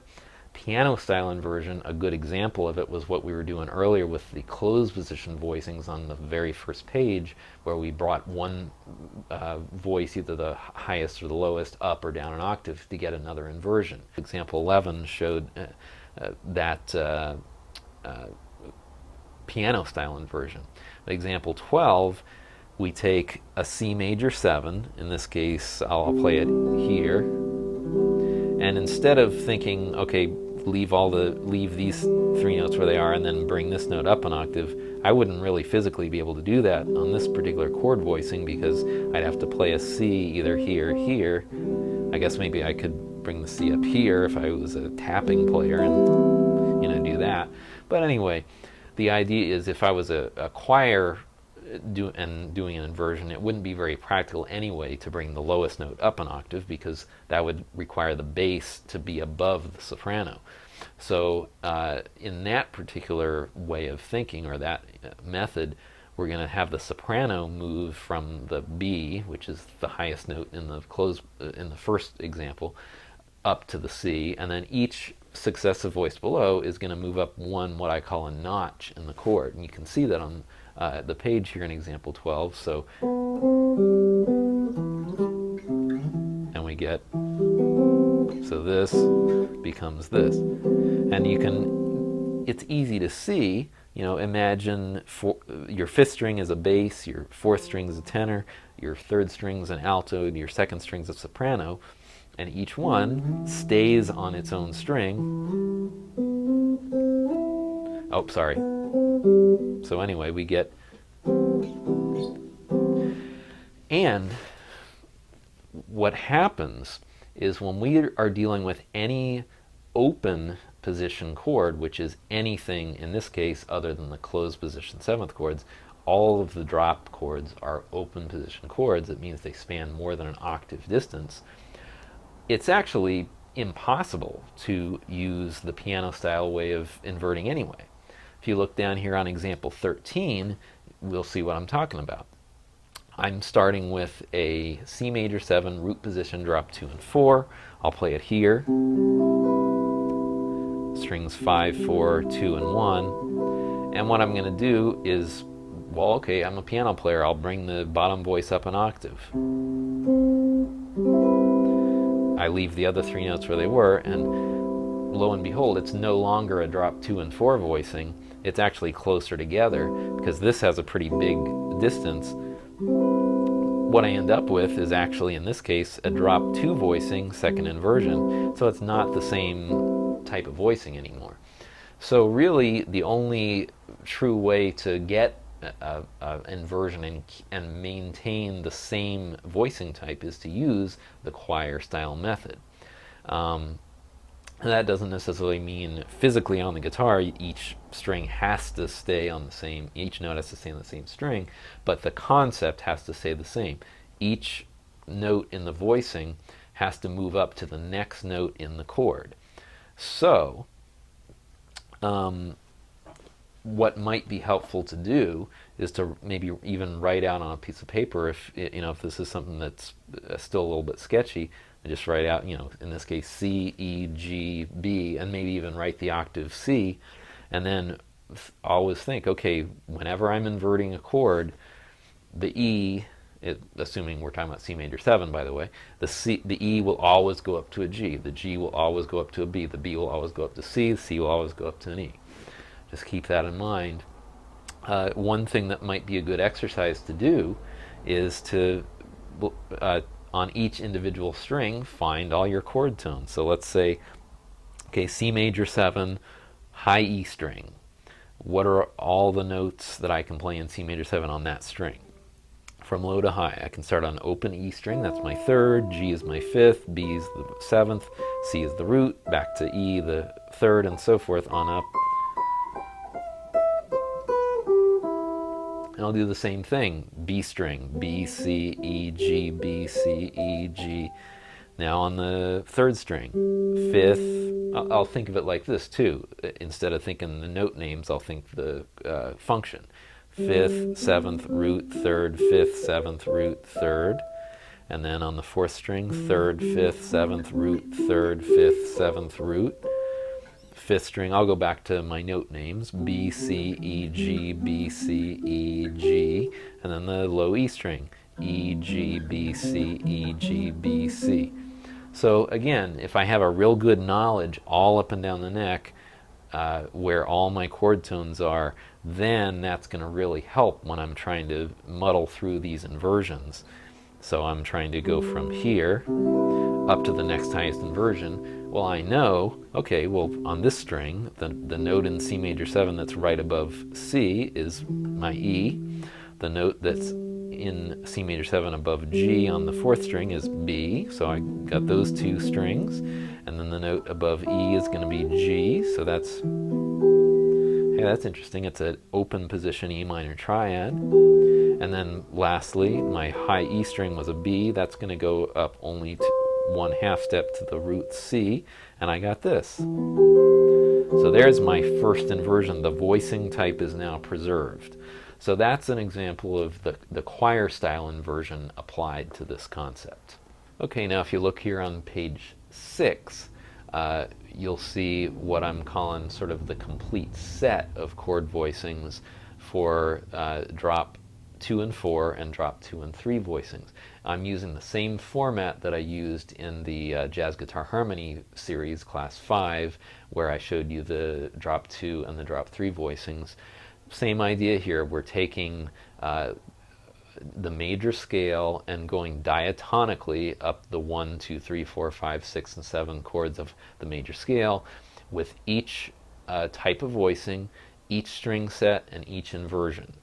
[SPEAKER 1] piano style inversion, a good example of it was what we were doing earlier with the closed position voicings on the very first page, where we brought one voice, either the highest or the lowest, up or down an octave to get another inversion. Example 11 showed that piano style inversion. Example 12, we take a C major 7, in this case I'll play it here, and instead of thinking, okay, leave these 3 notes where they are and then bring this note up an octave, I wouldn't really physically be able to do that on this particular chord voicing, because I'd have to play a C either here or here. I guess maybe I could bring the C up here if I was a tapping player and do that. But anyway, the idea is if I was a choir doing an inversion, it wouldn't be very practical anyway to bring the lowest note up an octave, because that would require the bass to be above the soprano. So in that particular way of thinking, or that method, we're going to have the soprano move from the B, which is the highest note in the first example, up to the C, and then each successive voice below is going to move up what I call a notch in the chord. And you can see that on the page here in example 12. So, and we get, so this becomes this. And it's easy to see, imagine your 5th string is a bass, your 4th string is a tenor, your 3rd string is an alto, and your 2nd string is a soprano, and each one stays on its own string. Oh, sorry. So anyway, we get, and what happens is when we are dealing with any open position chord, which is anything in this case other than the closed position 7th chords, all of the drop chords are open position chords. It means they span more than an octave distance. It's actually impossible to use the piano style way of inverting anyway. If you look down here on example 13, we'll see what I'm talking about. I'm starting with a C major 7 root position, drop 2 and 4. I'll play it here. Strings 5, 4, 2, and 1. And what I'm going to do is, well, okay, I'm a piano player. I'll bring the bottom voice up an octave. I leave the other 3 notes where they were, and lo and behold, it's no longer a drop 2 and 4 voicing. It's actually closer together because this has a pretty big distance. What I end up with is actually, in this case, a drop 2 voicing, second inversion, so it's not the same type of voicing anymore. So really, the only true way to get an inversion and maintain the same voicing type is to use the choir style method. And that doesn't necessarily mean physically on the guitar each string has to stay on the same, each note has to stay on the same string, but the concept has to stay the same. Each note in the voicing has to move up to the next note in the chord. So, what might be helpful to do is to maybe even write out on a piece of paper, if if this is something that's still a little bit sketchy, and just write out, in this case, C, E, G, B, and maybe even write the octave C, and then always think, okay, whenever I'm inverting a chord, the E, assuming we're talking about C major 7, by the way, the E will always go up to a G, the G will always go up to a B, the B will always go up to C, the C will always go up to an E. Just keep that in mind. One thing that might be a good exercise to do is to, on each individual string, find all your chord tones. So let's say, okay, C major 7, high E string. What are all the notes that I can play in C major 7 on that string? From low to high, I can start on open E string, that's my 3rd, G is my 5th, B is the 7th, C is the root, back to E, the 3rd, and so forth on up. And I'll do the same thing, B string, B, C, E, G, B, C, E, G. Now on the 3rd string, 5th, I'll think of it like this too. Instead of thinking the note names, I'll think the function. 5th, 7th, root, 3rd, 5th, 7th, root, 3rd. And then on the 4th string, 3rd, 5th, 7th, root, 3rd, 5th, 7th, root. 5th string, I'll go back to my note names, B, C, E, G, B, C, E, G, and then the low E string, E, G, B, C, E, G, B, C. So again, if I have a real good knowledge all up and down the neck where all my chord tones are, then that's going to really help when I'm trying to muddle through these inversions. So I'm trying to go from here up to the next highest inversion. Well, I know, okay, well, on this string, the note in C major 7 that's right above C is my E. The note that's in C major 7 above G on the 4th string is B, so I got those 2 strings. And then the note above E is going to be G, so that's, hey, that's interesting. It's an open position E minor triad. And then lastly, my high E string was a B. That's going to go up only to 1/2 step to the root C, and I got this. So there's my first inversion. The voicing type is now preserved. So that's an example of the choir style inversion applied to this concept. Okay, now if you look here on page 6, you'll see what I'm calling sort of the complete set of chord voicings for drop 2 and 4 and drop 2 and 3 voicings. I'm using the same format that I used in the Jazz Guitar Harmony series, Class 5, where I showed you the drop 2 and the drop 3 voicings. Same idea here. We're taking the major scale and going diatonically up the 1, 2, 3, 4, 5, 6, and 7 chords of the major scale with each type of voicing, each string set, and each inversion.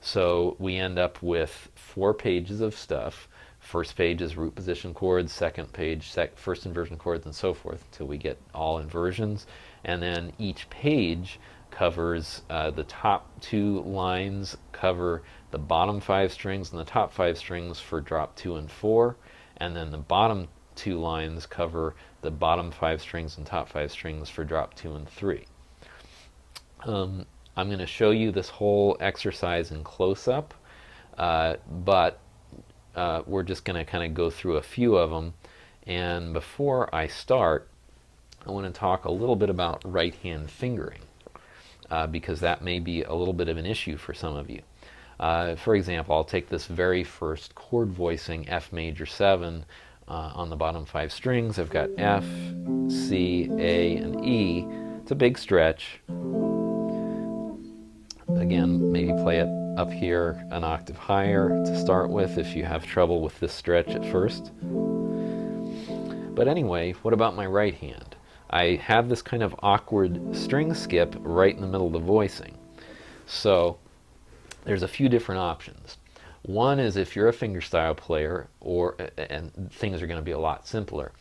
[SPEAKER 1] So we end up with 4 pages of stuff. First page is root position chords, second page, first inversion chords, and so forth until we get all inversions. And then each page covers the top 2 lines cover the bottom 5 strings, and the top 5 strings for drop 2 and 4, and then the bottom 2 lines cover the bottom 5 strings and top 5 strings for drop 2 and 3. I'm going to show you this whole exercise in close-up, but we're just going to kind of go through a few of them. And before I start, I want to talk a little bit about right-hand fingering, because that may be a little bit of an issue for some of you. For example, I'll take this very first chord voicing, F major 7, on the bottom 5 strings. I've got F, C, A, and E. It's a big stretch. Again, maybe play it up here an octave higher to start with if you have trouble with this stretch at first. But anyway, what about my right hand? I have this kind of awkward string skip right in the middle of the voicing. So there's a few different options. One is if you're a fingerstyle player, and things are going to be a lot simpler.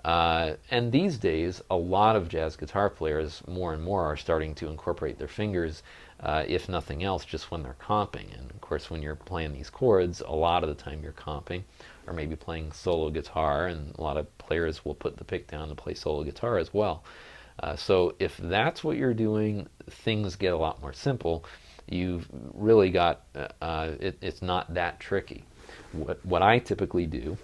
[SPEAKER 1] And these days, a lot of jazz guitar players, more and more, are starting to incorporate their fingers, if nothing else, just when they're comping. And of course, when you're playing these chords, a lot of the time you're comping, or maybe playing solo guitar, and a lot of players will put the pick down to play solo guitar as well. So if that's what you're doing, things get a lot more simple. You've really got, it's not that tricky. What I typically do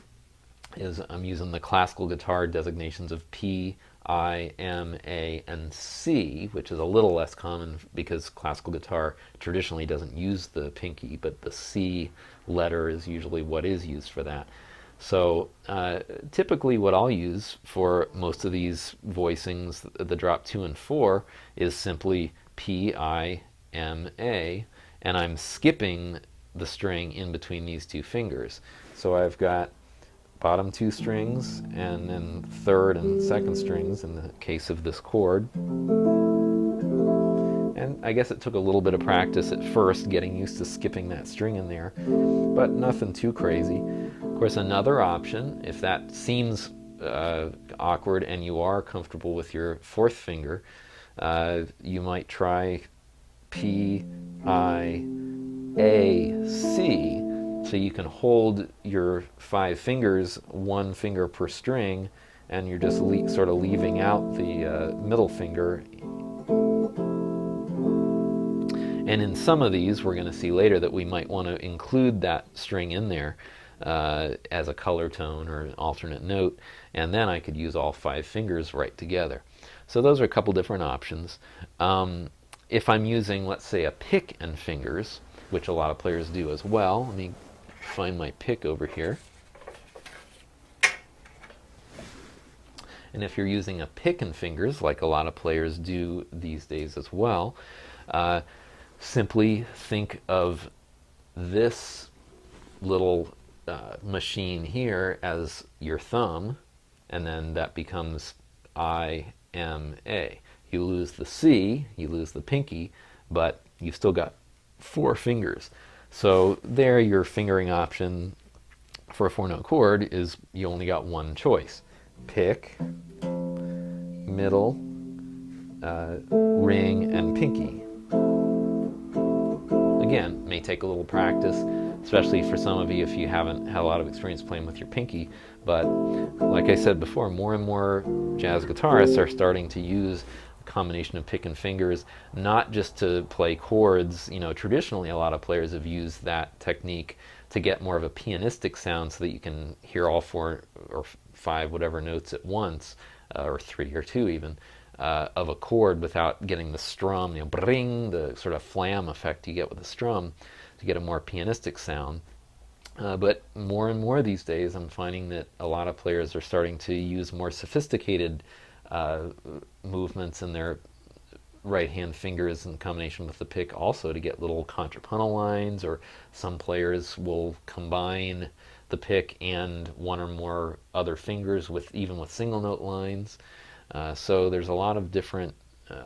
[SPEAKER 1] is I'm using the classical guitar designations of P, I, M, A, and C, which is a little less common because classical guitar traditionally doesn't use the pinky, but the C letter is usually what is used for that. So typically what I'll use for most of these voicings, the drop 2 and 4, is simply P, I, M, A, and I'm skipping the string in between these 2 fingers. So I've got bottom 2 strings, and then 3rd and 2nd strings in the case of this chord. And I guess it took a little bit of practice at first getting used to skipping that string in there, but nothing too crazy. Of course, another option, if that seems awkward and you are comfortable with your 4th finger, you might try P, I, A, C. So you can hold your 5 fingers, 1 finger per string, and you're just sort of leaving out the middle finger. And in some of these, we're going to see later that we might want to include that string in there as a color tone or an alternate note, and then I could use all 5 fingers right together. So those are a couple different options. If I'm using, let's say, a pick and fingers, which a lot of players do as well, let me find my pick over here. And if you're using a pick and fingers, like a lot of players do these days as well, simply think of this little machine here as your thumb, and then that becomes I, M, A. You lose the C, you lose the pinky, but you've still got 4 fingers. So there, your fingering option for a 4-note chord is you only got one choice. Pick, middle, ring, and pinky. Again, may take a little practice, especially for some of you if you haven't had a lot of experience playing with your pinky, but like I said before, more and more jazz guitarists are starting to use combination of pick and fingers, not just to play chords. You know, traditionally a lot of players have used that technique to get more of a pianistic sound so that you can hear all 4 or 5 whatever notes at once, or 3 or 2 even, of a chord without getting the strum, you know, bring, the sort of flam effect you get with the strum to get a more pianistic sound. But more and more these days I'm finding that a lot of players are starting to use more sophisticated movements in their right hand fingers in combination with the pick also to get little contrapuntal lines, or some players will combine the pick and 1 or more other fingers with even with single note lines. So there's a lot of different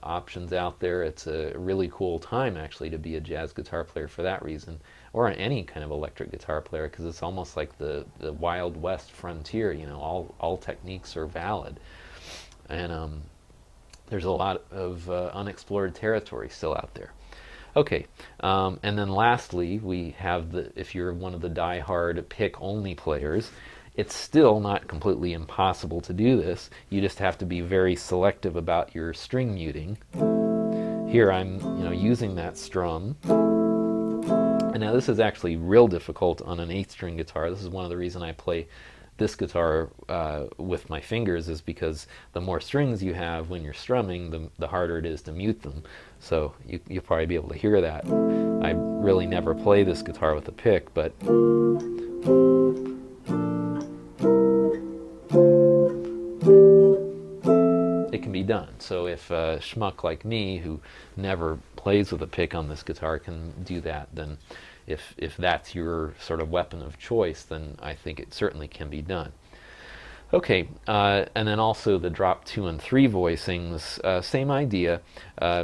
[SPEAKER 1] options out there. It's a really cool time actually to be a jazz guitar player for that reason, or any kind of electric guitar player, because it's almost like the Wild West frontier. You know, all techniques are valid. And there's a lot of unexplored territory still out there. Okay, and then lastly, we have if you're one of the die-hard pick-only players, it's still not completely impossible to do this. You just have to be very selective about your string muting. Here I'm, using that strum. And now this is actually real difficult on an 8th string guitar. This is one of the reasons I play this guitar with my fingers, is because the more strings you have when you're strumming, the harder it is to mute them. So you'll probably be able to hear that. I really never play this guitar with a pick, but it can be done. So if a schmuck like me who never plays with a pick on this guitar can do that, then if that's your sort of weapon of choice, then I think it certainly can be done. Okay, and then also the drop 2 and 3 voicings, same idea.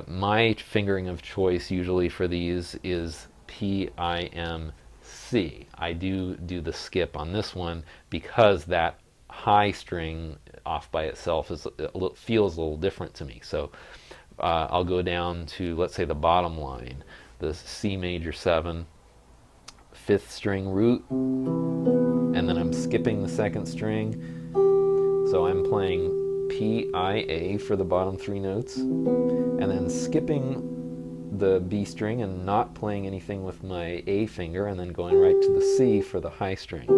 [SPEAKER 1] My fingering of choice usually for these is P, I, M, C. I do the skip on this one because that high string off by itself feels a little different to me. So I'll go down to, let's say, the bottom line, the C major 7, 5th string root, and then I'm skipping the 2nd string. So I'm playing P, I, A for the bottom 3 notes, and then skipping the B string and not playing anything with my A finger, and then going right to the C for the high string.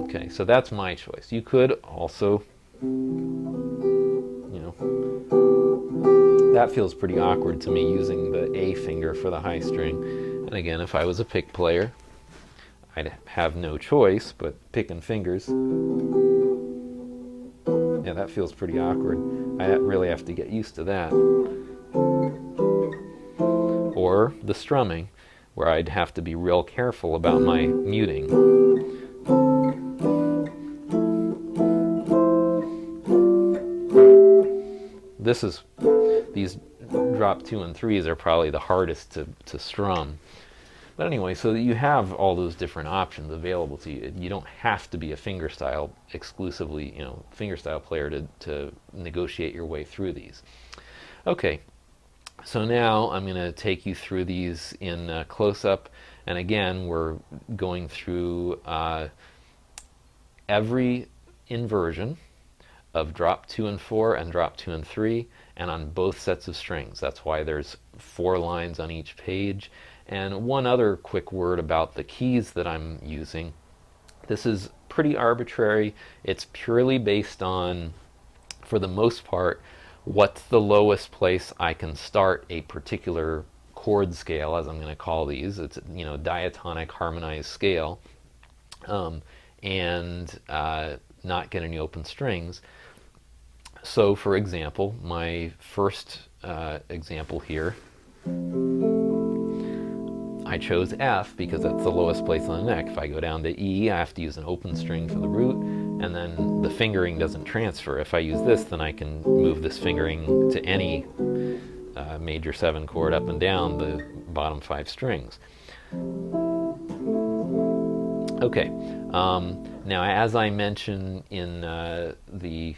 [SPEAKER 1] Okay, so that's my choice. You could also, that feels pretty awkward to me, using the A finger for the high string. And again, if I was a pick player, I'd have no choice but picking fingers. Yeah, that feels pretty awkward. I really have to get used to that. Or the strumming, where I'd have to be real careful about my muting. These drop 2 and 3s are probably the hardest to strum. But anyway, so you have all those different options available to you. You don't have to be a fingerstyle exclusively, fingerstyle player to negotiate your way through these. Okay, so now I'm going to take you through these in close-up, and again we're going through every inversion of drop 2 and 4 and drop 2 and 3, and on both sets of strings. That's why there's 4 lines on each page. And one other quick word about the keys that I'm using. This is pretty arbitrary. It's purely based on, for the most part, what's the lowest place I can start a particular chord scale, as I'm going to call these. It's diatonic harmonized scale, and not get any open strings. So, for example, my first example here, I chose F because that's the lowest place on the neck. If I go down to E, I have to use an open string for the root, and then the fingering doesn't transfer. If I use this, then I can move this fingering to any major 7 chord up and down the bottom 5 strings. Okay, now as I mentioned in the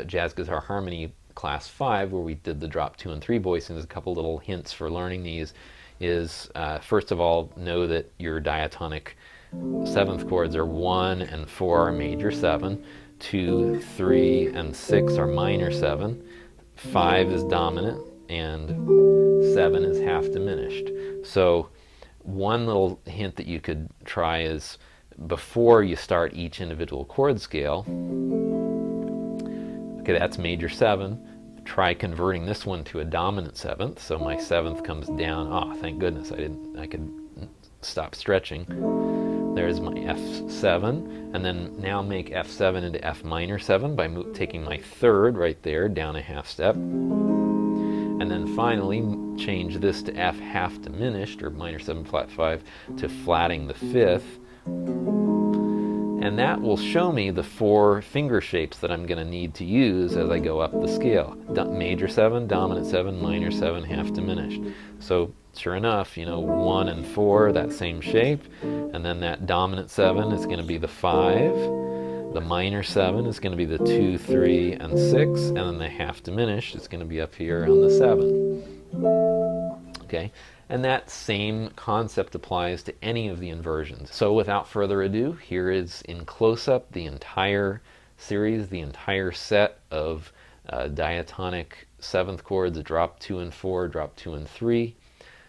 [SPEAKER 1] Jazz Guitar Harmony Class 5, where we did the drop 2 and 3 voicings, a couple little hints for learning these is, first of all, know that your diatonic 7th chords are 1 and 4 are major 7, 2, 3, and 6 are minor 7, 5 is dominant, and 7 is half diminished. So one little hint that you could try is, before you start each individual chord scale, okay, that's major 7, try converting this one to a dominant 7th, so my 7th comes down. Oh, thank goodness I could stop stretching. There's my F7, and then now make F7 into F minor 7 by taking my 3rd right there down a half step, and then finally change this to F half diminished, or minor 7 flat 5, to flatting the 5th, And that will show me the 4 finger shapes that I'm going to need to use as I go up the scale. Major 7, dominant 7, minor 7, half diminished. So sure enough, 1 and 4, that same shape, and then that dominant 7 is going to be the 5, the minor 7 is going to be the 2, 3, and 6, and then the half diminished is going to be up here on the 7. Okay, and that same concept applies to any of the inversions. So without further ado, here is in close-up the entire series, the entire set of diatonic 7th chords, drop 2 and 4, drop 2 and 3,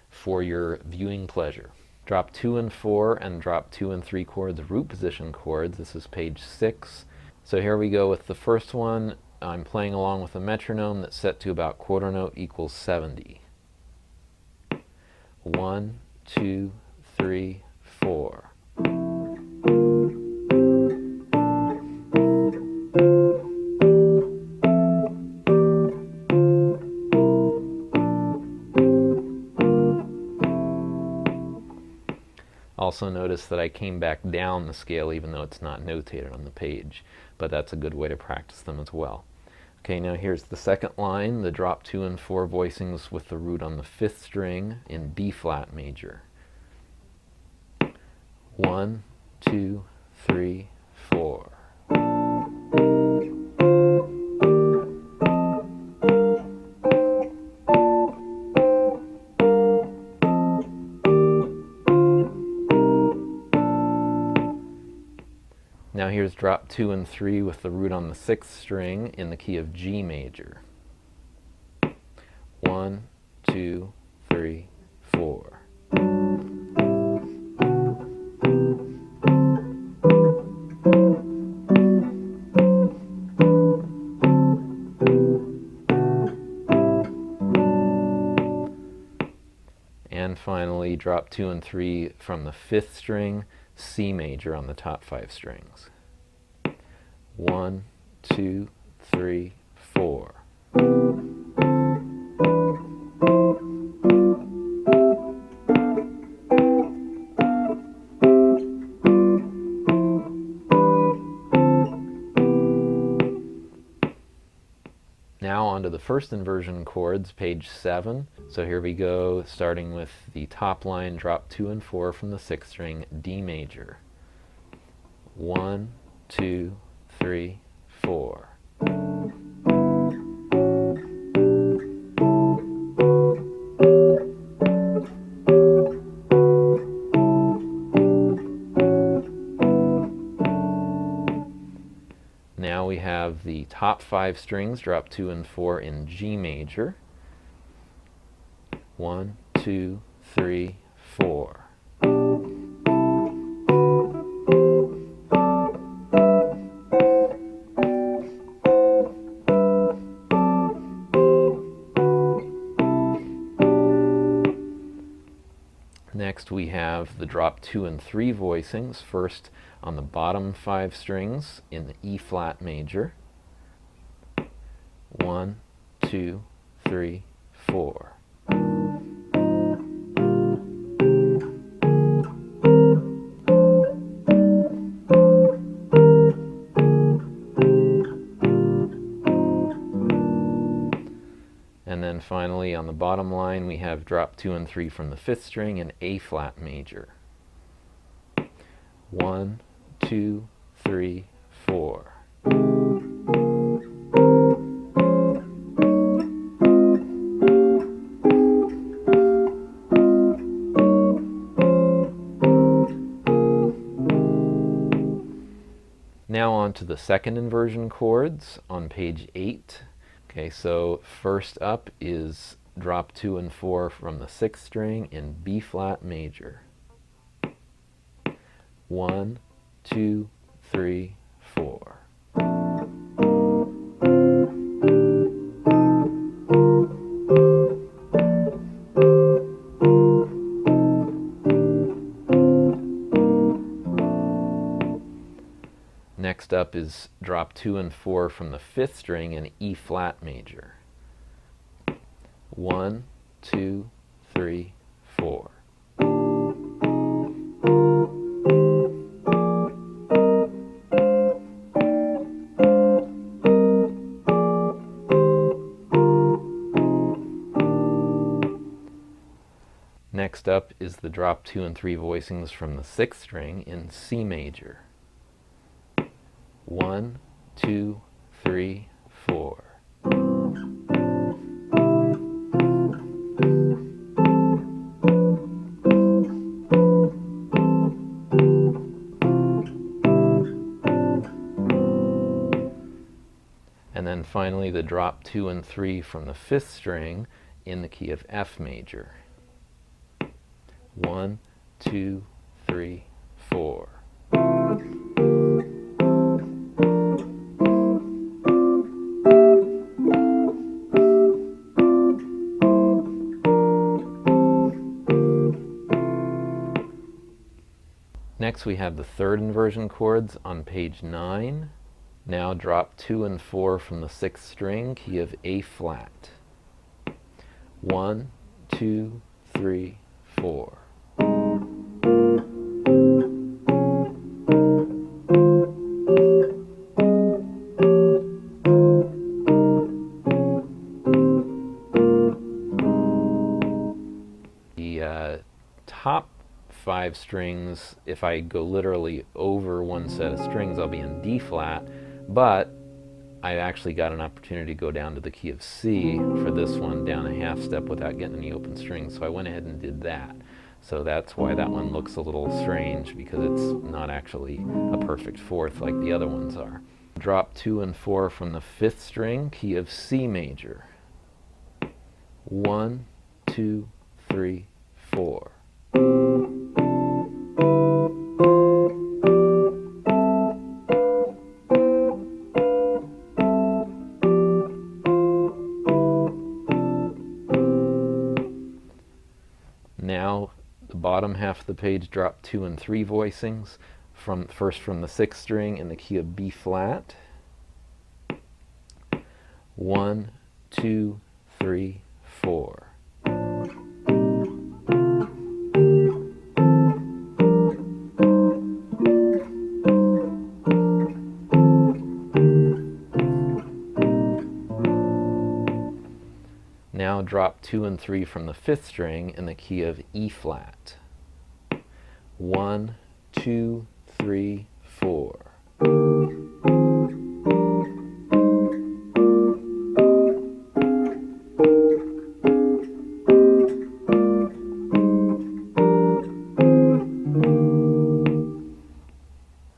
[SPEAKER 1] for your viewing pleasure. Drop 2 and 4 and drop 2 and 3 chords, root position chords. This is page 6. So here we go with the first one. I'm playing along with a metronome that's set to about quarter note equals 70. 1, 2, 3, 4. Also notice that I came back down the scale even though it's not notated on the page, but that's a good way to practice them as well. Okay, now here's the second line, the drop 2 and 4 voicings with the root on the 5th string in B flat major. 1, 2, 3, 4. Now here's drop 2 and 3 with the root on the 6th string in the key of G major. 1, 2, 3, 4. And finally, drop 2 and 3 from the 5th string, C major on the top 5 strings. 1, 2, 3, 4. Now on to the first inversion chords, page 7. So here we go, starting with the top line, drop 2 and 4 from the 6th string, D major. 1, 2, 3, 4. Now we have the top 5 strings, drop 2 and 4 in G major. 1, 2, 3, 4. Next we have the drop 2 and 3 voicings, first on the bottom 5 strings in the E flat major. 1, 2, 3, 4. And then finally on the bottom line we have drop 2 and 3 from the 5th string in A flat major. 1, 2, 3, 4. Now on to the second inversion chords on page 8. Okay, so first up is drop 2 and 4 from the 6th string in B flat major. 1, 2, 3, 4. Next up is drop 2 and 4 from the 5th string in E flat major. 1, 2, 3, 4. up is the drop 2 and 3 voicings from the 6th string in C major. 1, 2, 3, 4. And then finally the drop 2 and 3 from the 5th string in the key of F major. 1, 2, 3, 4. Next we have the third inversion chords on page 9. Now drop 2 and 4 from the 6th string, key of A flat. 1, 2, 3, 4. The top 5 strings, if I go literally over one set of strings, I'll be in D flat, but I actually got an opportunity to go down to the key of C for this one, down a half step without getting any open strings, so I went ahead and did that. So that's why that one looks a little strange, because it's not actually a perfect fourth like the other ones are. Drop 2 and 4 from the 5th string, key of C major. 1, 2, 3, 4. Now the bottom half of the page, drop 2 and 3 voicings, first from the 6th string in the key of B flat. 1, 2, 3, 4. Now drop 2 and 3 from the 5th string in the key of E flat. 1, 2, 3, 4.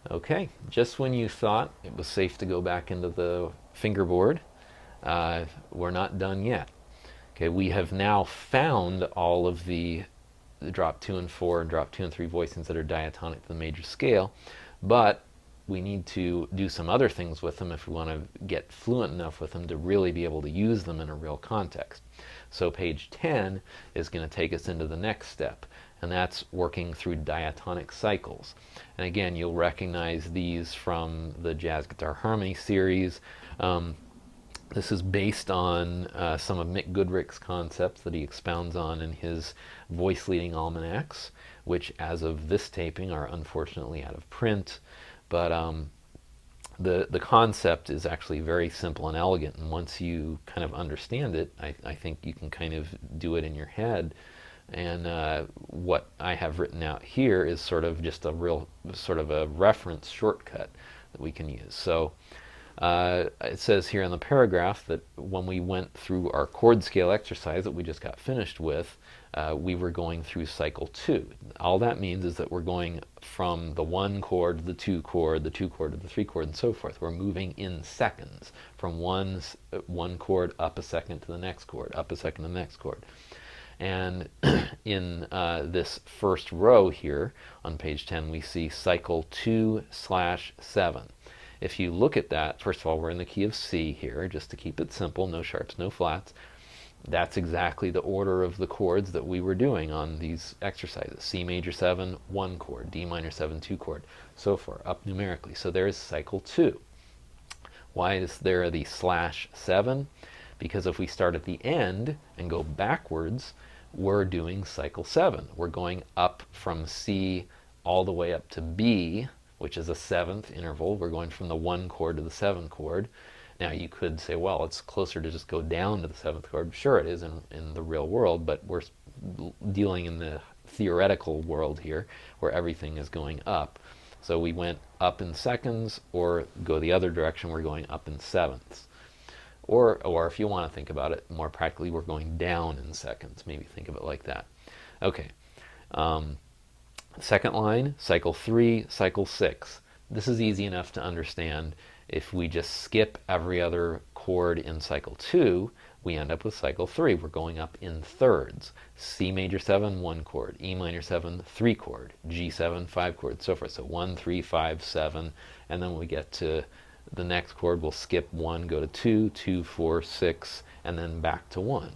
[SPEAKER 1] Okay, just when you thought it was safe to go back into the fingerboard, we're not done yet. Okay, we have now found all of the drop 2 and 4 and drop 2 and 3 voicings that are diatonic to the major scale, but we need to do some other things with them if we want to get fluent enough with them to really be able to use them in a real context. So page 10 is going to take us into the next step, and that's working through diatonic cycles. And again, you'll recognize these from the Jazz Guitar Harmony series. This is based on some of Mick Goodrick's concepts that he expounds on in his Voice Leading Almanacs, which as of this taping are unfortunately out of print. But the concept is actually very simple and elegant, and once you kind of understand it, I think you can kind of do it in your head. And what I have written out here is sort of just a real sort of a reference shortcut that we can use. So it says here in the paragraph that when we went through our chord scale exercise that we just got finished with, we were going through cycle 2. All that means is that we're going from the 1 chord to the 2 chord, the 2 chord to the 3 chord, and so forth. We're moving in seconds from one chord up a second to the next chord, up a second to the next chord. And in this first row here on page 10, we see cycle 2/7. If you look at that, first of all, we're in the key of C here, just to keep it simple, no sharps, no flats. That's exactly the order of the chords that we were doing on these exercises. C major 7, 1 chord, D minor 7, 2 chord, so forth, up numerically. So there is cycle 2. Why is there the /7? Because if we start at the end and go backwards, we're doing cycle 7. We're going up from C all the way up to B, which is a 7th interval. We're going from the 1 chord to the 7th chord. Now you could say, well, it's closer to just go down to the 7th chord. Sure it is in the real world, but we're dealing in the theoretical world here where everything is going up. So we went up in seconds, or go the other direction, we're going up in sevenths. Or if you want to think about it more practically, we're going down in seconds. Maybe think of it like that. Okay. Second line, cycle 3, cycle 6. This is easy enough to understand. If we just skip every other chord in cycle 2, we end up with cycle 3. We're going up in thirds. C major 7, 1 chord. E minor 7, 3 chord. G7, 5 chord, so forth. So 1, 3, 5, 7. And then when we get to the next chord, we'll skip 1, go to 2, 2, 4, 6, and then back to 1.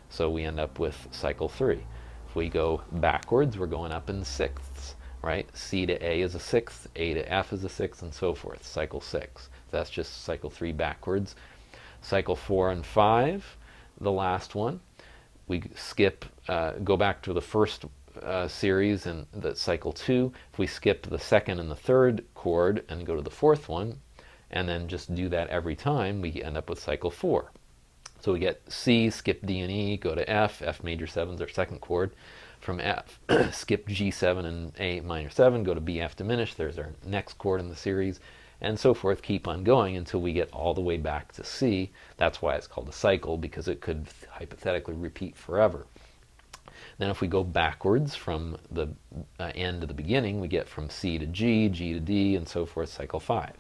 [SPEAKER 1] So we end up with cycle 3. If we go backwards, we're going up in sixths, right? C to A is a sixth, A to F is a sixth, and so forth. Cycle 6. That's just cycle 3 backwards. Cycle 4 and 5, the last one, we skip, go back to the first series in the cycle 2. If we skip the second and the third chord and go to the fourth one, and then just do that every time, we end up with cycle 4. So we get C, skip D and E, go to F, F major 7 is our second chord. From F, skip G7 and A minor 7, go to B F diminished, there's our next chord in the series, and so forth, keep on going until we get all the way back to C. That's why it's called a cycle, because it could hypothetically repeat forever. Then if we go backwards from the end to the beginning, we get from C to G, G to D, and so forth, cycle 5.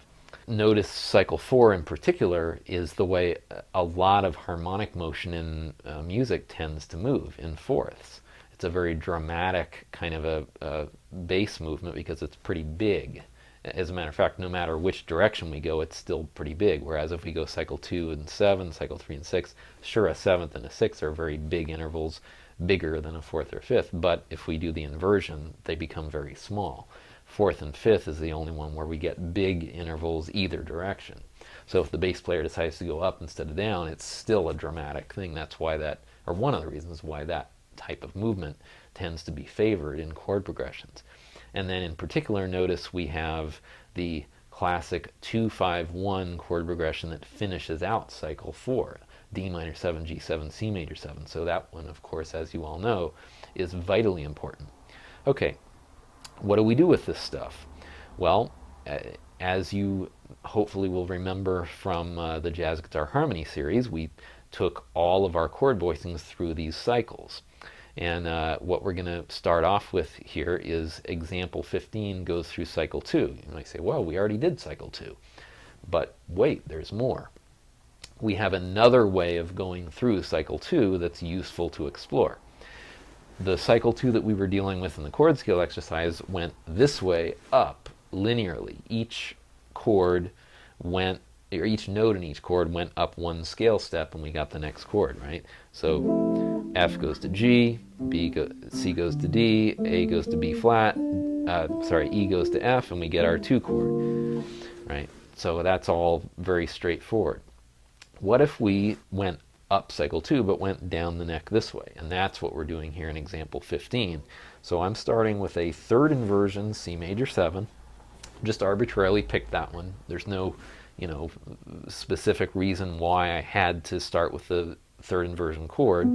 [SPEAKER 1] Notice cycle 4 in particular is the way a lot of harmonic motion in music tends to move, in fourths. It's a very dramatic kind of a bass movement because it's pretty big. As a matter of fact, no matter which direction we go, it's still pretty big. Whereas if we go cycle 2 and 7, cycle 3 and 6, sure, a 7th and a 6th are very big intervals, bigger than a 4th or 5th, but if we do the inversion, they become very small. 4th and 5th is the only one where we get big intervals either direction. So if the bass player decides to go up instead of down, it's still a dramatic thing. That's why that, or one of the reasons why that type of movement tends to be favored in chord progressions. And then in particular, notice we have the classic 2-5-1 chord progression that finishes out cycle 4, D minor 7, G7, C major 7. So that one, of course, as you all know, is vitally important. Okay, what do we do with this stuff? Well, as you hopefully will remember from the Jazz Guitar Harmony series, we took all of our chord voicings through these cycles. And what we're going to start off with here is example 15 goes through cycle 2. You might say, well, we already did cycle 2. But wait, there's more. We have another way of going through cycle 2 that's useful to explore. The cycle 2 that we were dealing with in the chord scale exercise went this way up linearly. Each chord went, or each note in each chord went up one scale step, and we got the next chord, right? So F goes to G, C goes to D, A goes to B flat, E goes to F, and we get our 2 chord, right? So that's all very straightforward. What if we went up cycle 2 but went down the neck this way? And that's what we're doing here in example 15. So I'm starting with a third inversion, C major 7, just arbitrarily picked that one. There's no specific reason why I had to start with the third inversion chord.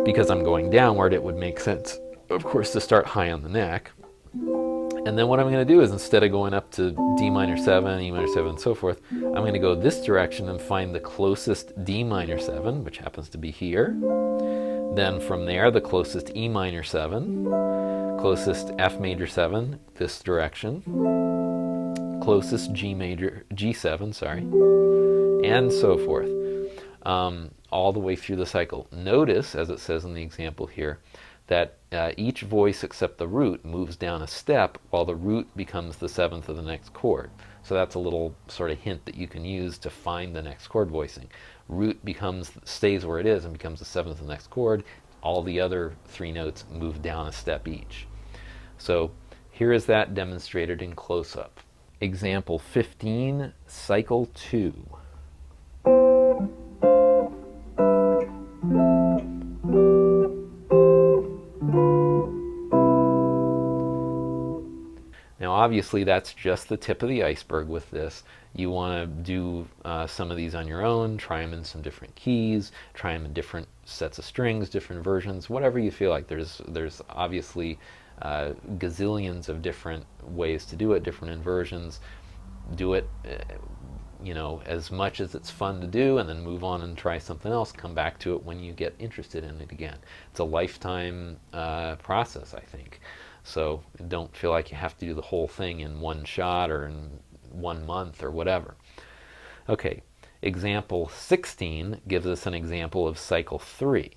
[SPEAKER 1] Because I'm going downward, it would make sense, of course, to start high on the neck. And then what I'm going to do is, instead of going up to D minor 7, E minor 7, and so forth, I'm going to go this direction and find the closest D minor 7, which happens to be here. Then from there, the closest E minor 7, closest F major 7, this direction, closest G7, sorry, and so forth, all the way through the cycle. Notice, as it says in the example here, that each voice except the root moves down a step while the root becomes the 7th of the next chord. So that's a little sort of hint that you can use to find the next chord voicing. Root stays where it is and becomes the 7th of the next chord. All the other 3 notes move down a step each. So here is that demonstrated in close-up. Example 15, cycle 2. Now obviously that's just the tip of the iceberg with this. You want to do some of these on your own, try them in some different keys, try them in different sets of strings, different versions, whatever you feel like. There's obviously gazillions of different ways to do it, different inversions. Do it as much as it's fun to do, and then move on and try something else. Come back to it when you get interested in it again. It's a lifetime process, I think. So don't feel like you have to do the whole thing in one shot or in 1 month or whatever. Okay, example 16 gives us an example of cycle 3.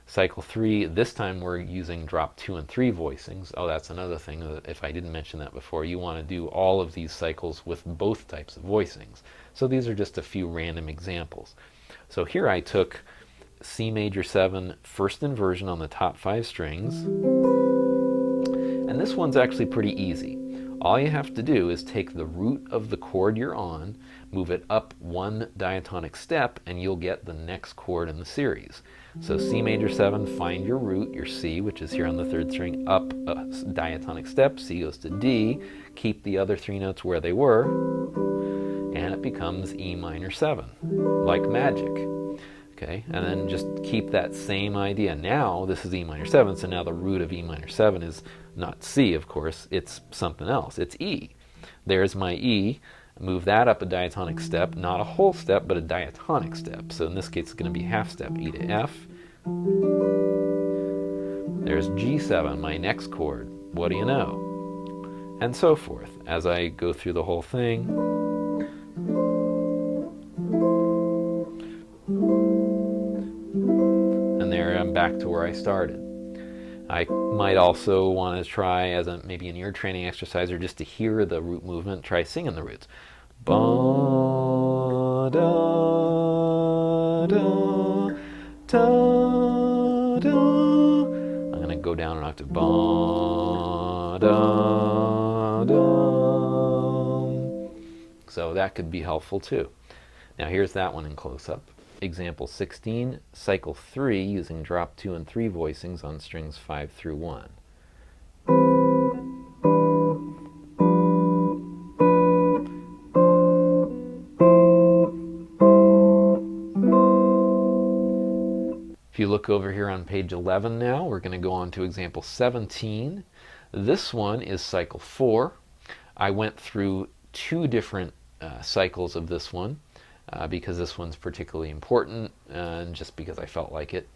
[SPEAKER 1] Cycle 3, this time we're using drop 2 and 3 voicings. Oh, that's another thing that if I didn't mention that before, you want to do all of these cycles with both types of voicings. So these are just a few random examples. So here I took C major 7 first inversion on the top 5 strings, and this one's actually pretty easy. All you have to do is take the root of the chord you're on, move it up 1 diatonic step, and you'll get the next chord in the series. So C major 7, find your root, your C, which is here on the 3rd string, up a diatonic step, C goes to D, keep the other 3 notes where they were, and it becomes E minor 7, like magic. Okay, and then just keep that same idea. Now this is E minor 7, so now the root of E minor 7 is not C, of course, it's something else. It's E. There's my E. Move that up a diatonic step, not a whole step, but a diatonic step. So in this case, it's going to be half step, E to F. There's G7, my next chord. What do you know? And so forth, as I go through the whole thing. And there I'm back to where I started. I might also want to try, as maybe an ear training exercise, or just to hear the root movement, try singing the roots. Ba, da, da, da, da. I'm going to go down an octave. Ba, da, da. So that could be helpful too. Now here's that one in close-up. Example 16, cycle 3 using drop 2 and 3 voicings on strings 5 through 1. If you look over here on page 11 now, we're going to go on to example 17. This one is cycle 4. I went through 2 different cycles of this one. Because this one's particularly important, and just because I felt like it.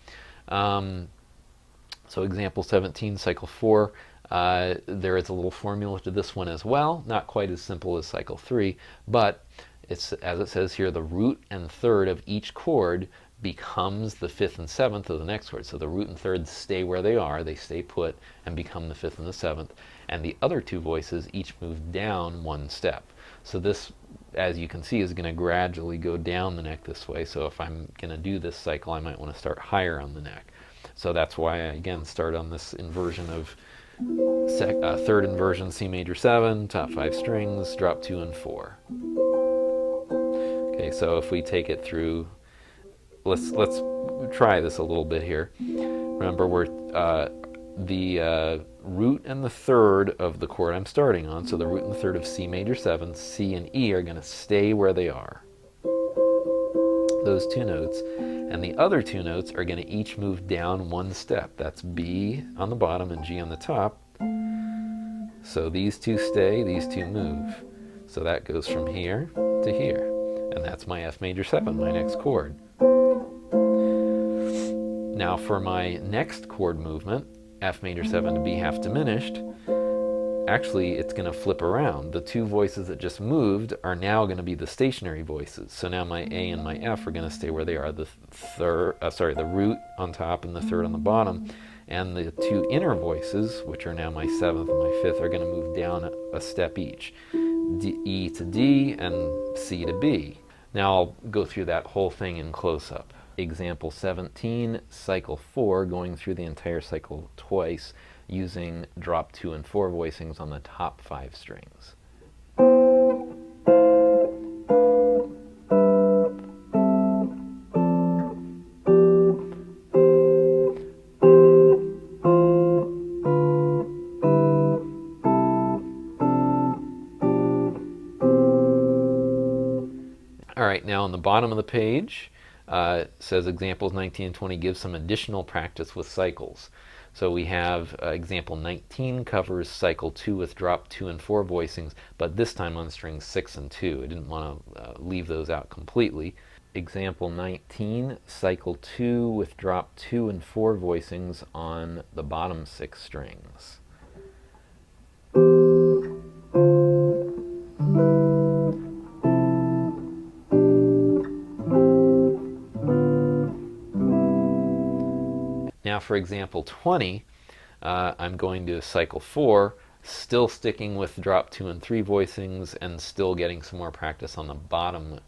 [SPEAKER 1] So example 17, cycle 4, there is a little formula to this one as well, not quite as simple as cycle 3, but it's, as it says here, the root and third of each chord becomes the 5th and 7th of the next chord. So the root and third stay where they are, they stay put and become the 5th and the 7th, and the other 2 voices each move down 1 step. So this, as you can see, is going to gradually go down the neck this way. So if I'm going to do this cycle, I might want to start higher on the neck. So that's why I, again, start on this inversion of 3rd inversion, C major 7, top 5 strings, drop 2 and 4. Okay, so if we take it through, let's try this a little bit here. Remember, we're the root and the third of the chord I'm starting on, so the root and the third of C major 7, C and E are going to stay where they are, those 2 notes, and the other 2 notes are going to each move down 1 step. That's B on the bottom and G on the top. So these 2 stay, these 2 move. So that goes from here to here, and that's my F major 7, my next chord. Now for my next chord movement, F major 7 to B half diminished, actually it's going to flip around. The 2 voices that just moved are now going to be the stationary voices. So now my A and my F are going to stay where they are. The root on top and the third on the bottom, and the 2 inner voices, which are now my 7th and my 5th, are going to move down a step each. E to D and C to B. Now I'll go through that whole thing in close-up. Example 17, cycle 4, going through the entire cycle twice using drop 2 and 4 voicings on the top 5 strings. right, now on the bottom of the page, it says examples 19 and 20 give some additional practice with cycles. So we have example 19 covers cycle 2 with drop 2 and 4 voicings, but this time on strings 6 and 2. I didn't want to leave those out completely. Example 19, cycle 2 with drop 2 and 4 voicings on the bottom 6 strings. Now for example 20, I'm going to cycle 4, still sticking with drop 2 and 3 voicings and still getting some more practice on the bottom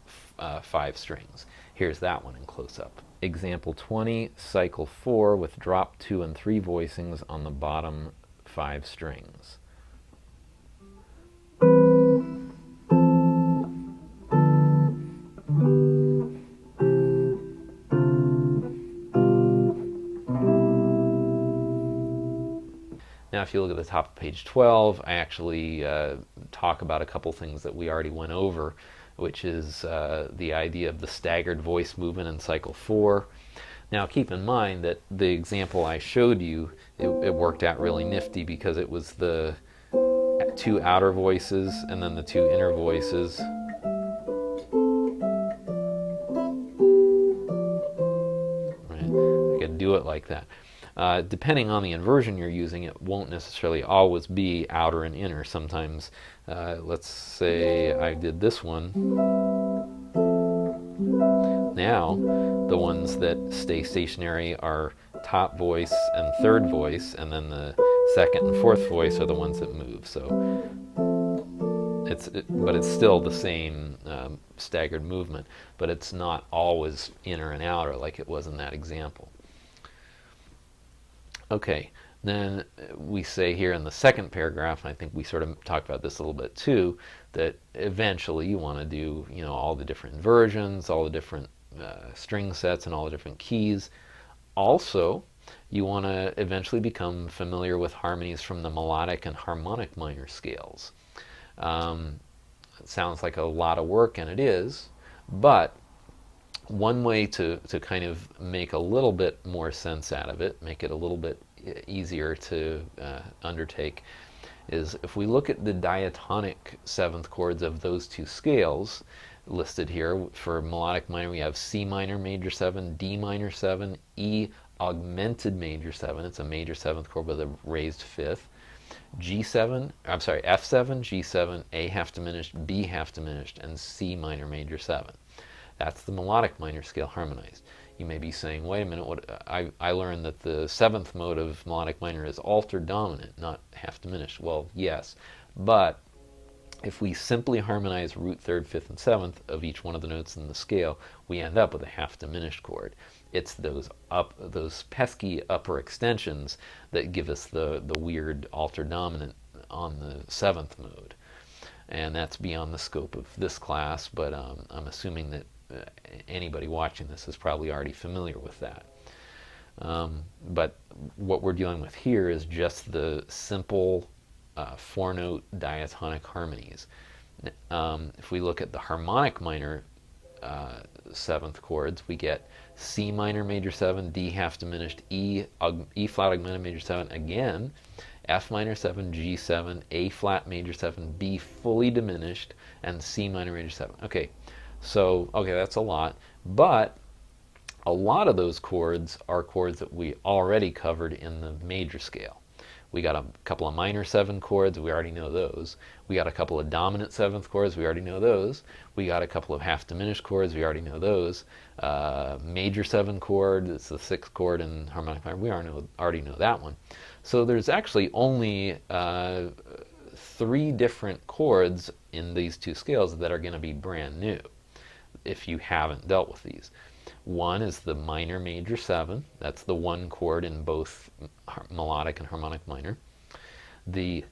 [SPEAKER 1] 5 strings. Here's that one in close-up. Example 20, cycle 4 with drop 2 and 3 voicings on the bottom 5 strings. Now if you look at the top of page 12, I actually talk about a couple things that we already went over, which is the idea of the staggered voice movement in cycle 4. Now keep in mind that the example I showed you, it worked out really nifty because it was the 2 outer voices and then the 2 inner voices. Right? I could do it like that. Depending on the inversion you're using, it won't necessarily always be outer and inner. Sometimes, let's say I did this one. Now, the ones that stay stationary are top voice and third voice, and then the second and fourth voice are the ones that move. So, but it's still the same staggered movement, but it's not always inner and outer like it was in that example. Okay, then we say here in the second paragraph, and I think we sort of talked about this a little bit too, that eventually you want to do, all the different inversions, all the different string sets, and all the different keys. Also, you want to eventually become familiar with harmonies from the melodic and harmonic minor scales. It sounds like a lot of work, and it is, but one way to kind of make a little bit more sense out of it, make it a little bit easier to undertake, is if we look at the diatonic seventh chords of those 2 scales listed here. For melodic minor, we have C minor major 7, D minor 7, E augmented major 7. It's a major 7th chord with a raised 5th. F7, G7, A half diminished, B half diminished, and C minor major 7. That's the melodic minor scale harmonized. You may be saying, wait a minute, I learned that the 7th mode of melodic minor is altered dominant, not half diminished. Well, yes, but if we simply harmonize root 3rd, 5th, and 7th of each one of the notes in the scale, we end up with a half diminished chord. It's those pesky upper extensions that give us the weird altered dominant on the 7th mode. And that's beyond the scope of this class, but I'm assuming that anybody watching this is probably already familiar with that. But what we're dealing with here is just the simple 4-note diatonic harmonies. If we look at the harmonic minor 7th chords, we get C minor major 7, D half diminished, E flat augmented major 7 again, F minor 7, G7, A flat major 7, B fully diminished, and C minor major 7. Okay, so that's a lot, but a lot of those chords are chords that we already covered in the major scale. We got a couple of minor 7 chords, we already know those. We got a couple of dominant 7th chords, we already know those. We got a couple of half diminished chords, we already know those. Major 7 chord, it's the 6th chord in harmonic minor, we already know that one. So there's actually only 3 different chords in these 2 scales that are going to be brand new if you haven't dealt with these. One is the minor major 7. That's the 1 chord in both melodic and harmonic minor. The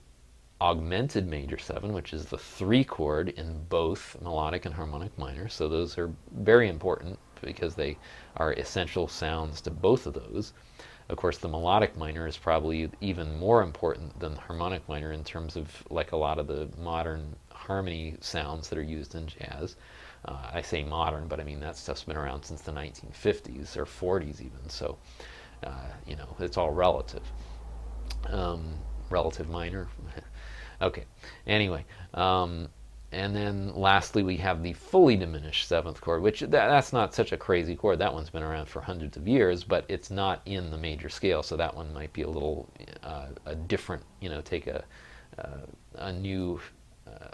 [SPEAKER 1] augmented major 7, which is the 3 chord in both melodic and harmonic minor. So those are very important because they are essential sounds to both of those. Of course, the melodic minor is probably even more important than the harmonic minor in terms of like a lot of the modern harmony sounds that are used in jazz. I say modern, but I mean that stuff's been around since the 1950s or 40s even. So, it's all relative. Relative minor. Okay. Anyway, and then lastly we have the fully diminished seventh chord, which that's not such a crazy chord. That one's been around for hundreds of years, but it's not in the major scale, so that one might be a little a different, take a new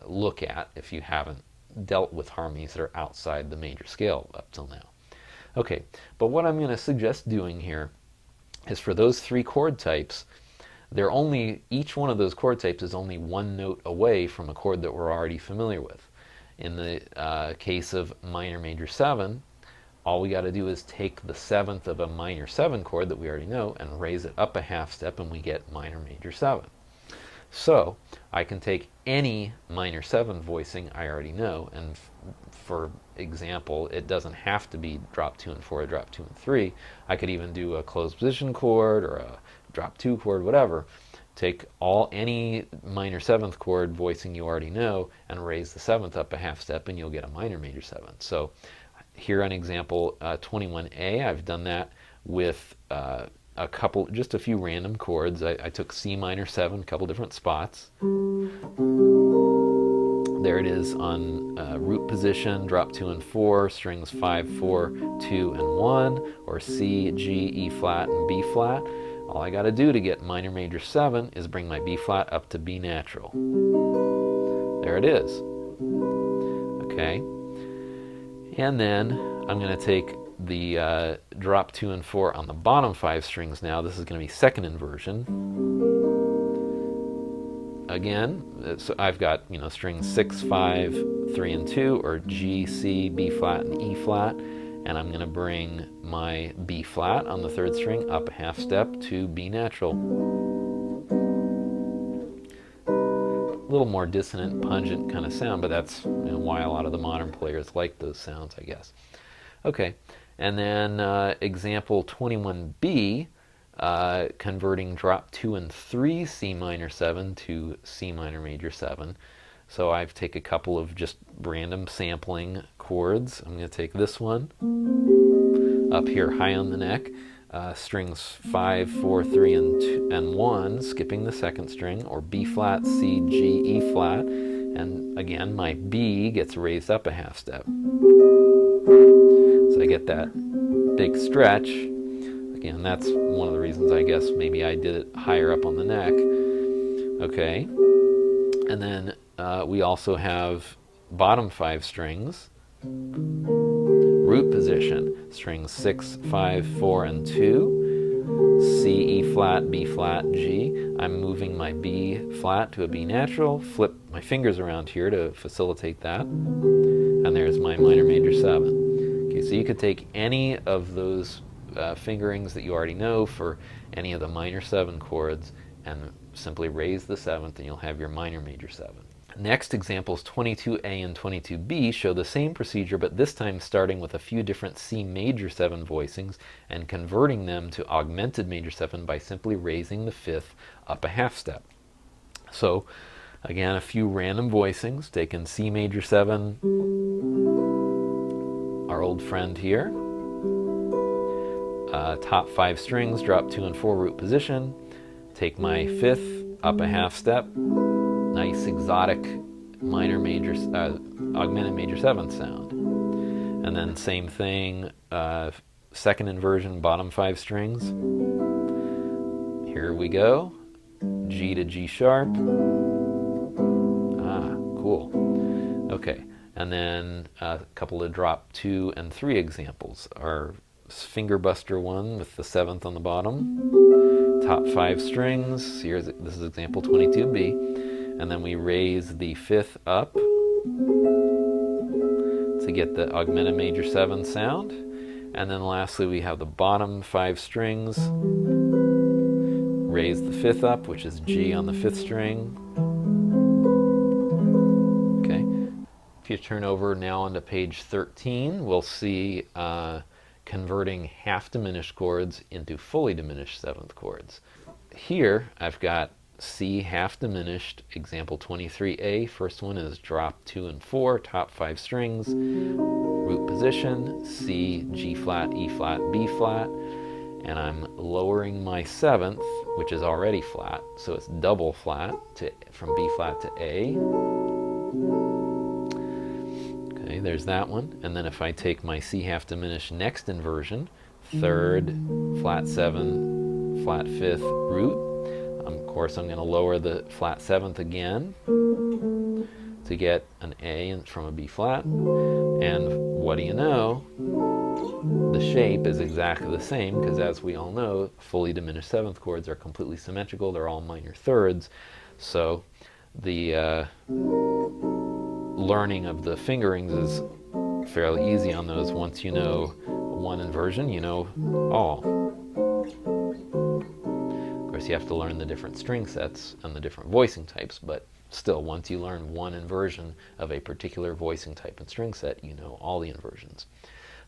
[SPEAKER 1] look at if you haven't dealt with harmonies that are outside the major scale up till now. Okay, but what I'm going to suggest doing here is for those three chord types, each one of those chord types is only one note away from a chord that we're already familiar with. In the case of minor major 7, all we got to do is take the seventh of a minor 7 chord that we already know and raise it up a half step, and we get minor major 7. So I can take any minor 7 voicing I already know, and for example, it doesn't have to be drop 2 and 4 or drop 2 and 3. I could even do a closed position chord or a drop 2 chord, whatever. Take any minor 7th chord voicing you already know and raise the 7th up a half step, and you'll get a minor major 7. So here on example 21A, I've done that with just a few random chords. I took C minor 7, a couple different spots. There it is on root position, drop 2 and 4, strings 5, 4, 2, and 1, or C, G, E flat, and B flat. All I got to do to get minor major 7 is bring my B flat up to B natural. There it is. Okay. And then I'm going to take the drop 2 and 4 on the bottom 5 strings now. This is going to be second inversion. Again, so I've got, strings 6, 5, 3, and 2, or G, C, B flat, and E flat. And I'm going to bring my B flat on the third string up a half step to B natural. A little more dissonant, pungent kind of sound, but that's why a lot of the modern players like those sounds, I guess. Okay, and then example 21B, converting drop 2 and 3 C minor 7 to C minor major 7. So I've take a couple of just random sampling chords. I'm going to take this one up here high on the neck, strings 5, 4, 3, and 1, skipping the second string, or B flat, C, G, E flat, and again my B gets raised up a half step. So I get that big stretch. Again, that's one of the reasons I guess maybe I did it higher up on the neck. Okay, and then we also have bottom 5 strings, root position, strings 6, 5, 4, and 2, C, E flat, B flat, G. I'm moving my B flat to a B natural, flip my fingers around here to facilitate that, and there's my minor major 7. Okay, so you could take any of those fingerings that you already know for any of the minor 7 chords and simply raise the 7th, and you'll have your minor major 7. Next, examples 22A and 22B show the same procedure, but this time starting with a few different C major 7 voicings and converting them to augmented major 7 by simply raising the 5th up a half step. So again, a few random voicings, taking C major 7, our old friend here, top 5 strings, drop 2 and 4 root position, take my 5th up a half step, nice exotic minor major, augmented major 7th sound. And then same thing, second inversion, bottom 5 strings. Here we go, G to G sharp. Cool. Okay, and then a couple of drop 2 and 3 examples. Our finger buster one with the 7th on the bottom, top 5 strings. This is example 22B. And then we raise the 5th up to get the augmented major 7 sound. And then lastly, we have the bottom 5 strings, raise the 5th up, which is G on the 5th string. Okay. If you turn over now onto page 13, we'll see converting half diminished chords into fully diminished seventh chords. Here I've got C half diminished, example 23A. First one is drop 2 and 4, top 5 strings, root position, C, G flat, E flat, B flat, and I'm lowering my seventh, which is already flat, so it's double flat from B flat to A. Okay, there's that one. And then if I take my C half diminished next inversion, third, flat 7, flat 5th, root, of course I'm going to lower the flat 7th again to get an A from a B flat. And what do you know? The shape is exactly the same, because as we all know, fully diminished seventh chords are completely symmetrical. They're all minor thirds. So the learning of the fingerings is fairly easy on those. Once you know one inversion, you know all. Of course, you have to learn the different string sets and the different voicing types, but still, once you learn one inversion of a particular voicing type and string set, you know all the inversions.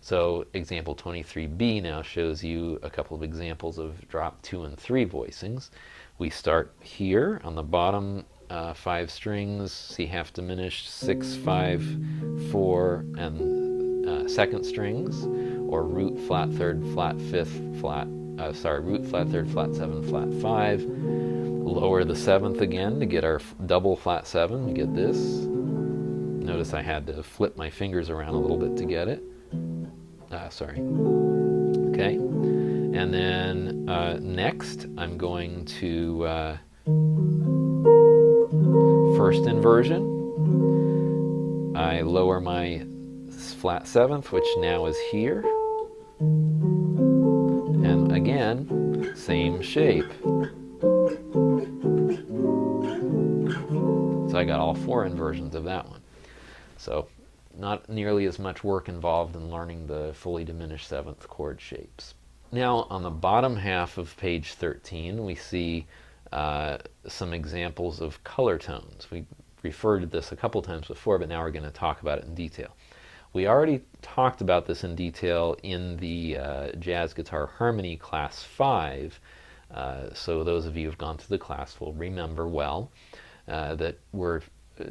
[SPEAKER 1] So example 23B now shows you a couple of examples of drop 2 and 3 voicings. We start here on the bottom 5 strings, C half diminished, 6, 5, 4, and second strings, or root flat 3rd, flat 5th, flat, root flat 3rd, flat 7, flat 5. Lower the 7th again to get our double flat 7. We get this. Notice I had to flip my fingers around a little bit to get it. Okay. And then next I'm going to first inversion. I lower my flat 7th, which now is here. And again, same shape. So I got all 4 inversions of that one. So not nearly as much work involved in learning the fully diminished seventh chord shapes. Now on the bottom half of page 13 we see some examples of color tones. We referred to this a couple times before, but now we're going to talk about it in detail. We already talked about this in detail in the Jazz Guitar Harmony Class 5, so those of you who have gone through the class will remember well that we're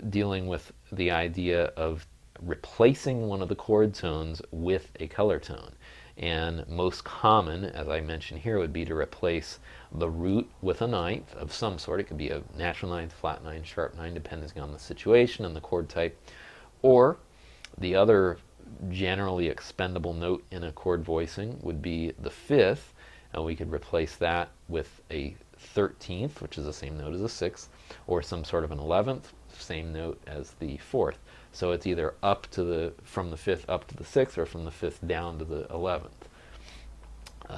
[SPEAKER 1] dealing with the idea of replacing one of the chord tones with a color tone. And most common, as I mentioned here, would be to replace the root with a ninth of some sort. It could be a natural ninth, flat 9, sharp 9, depending on the situation and the chord type. Or the other generally expendable note in a chord voicing would be the 5th, and we could replace that with a 13th, which is the same note as a 6th, or some sort of an 11th, same note as the 4th. So it's either up to from the 5th up to the 6th, or from the 5th down to the 11th.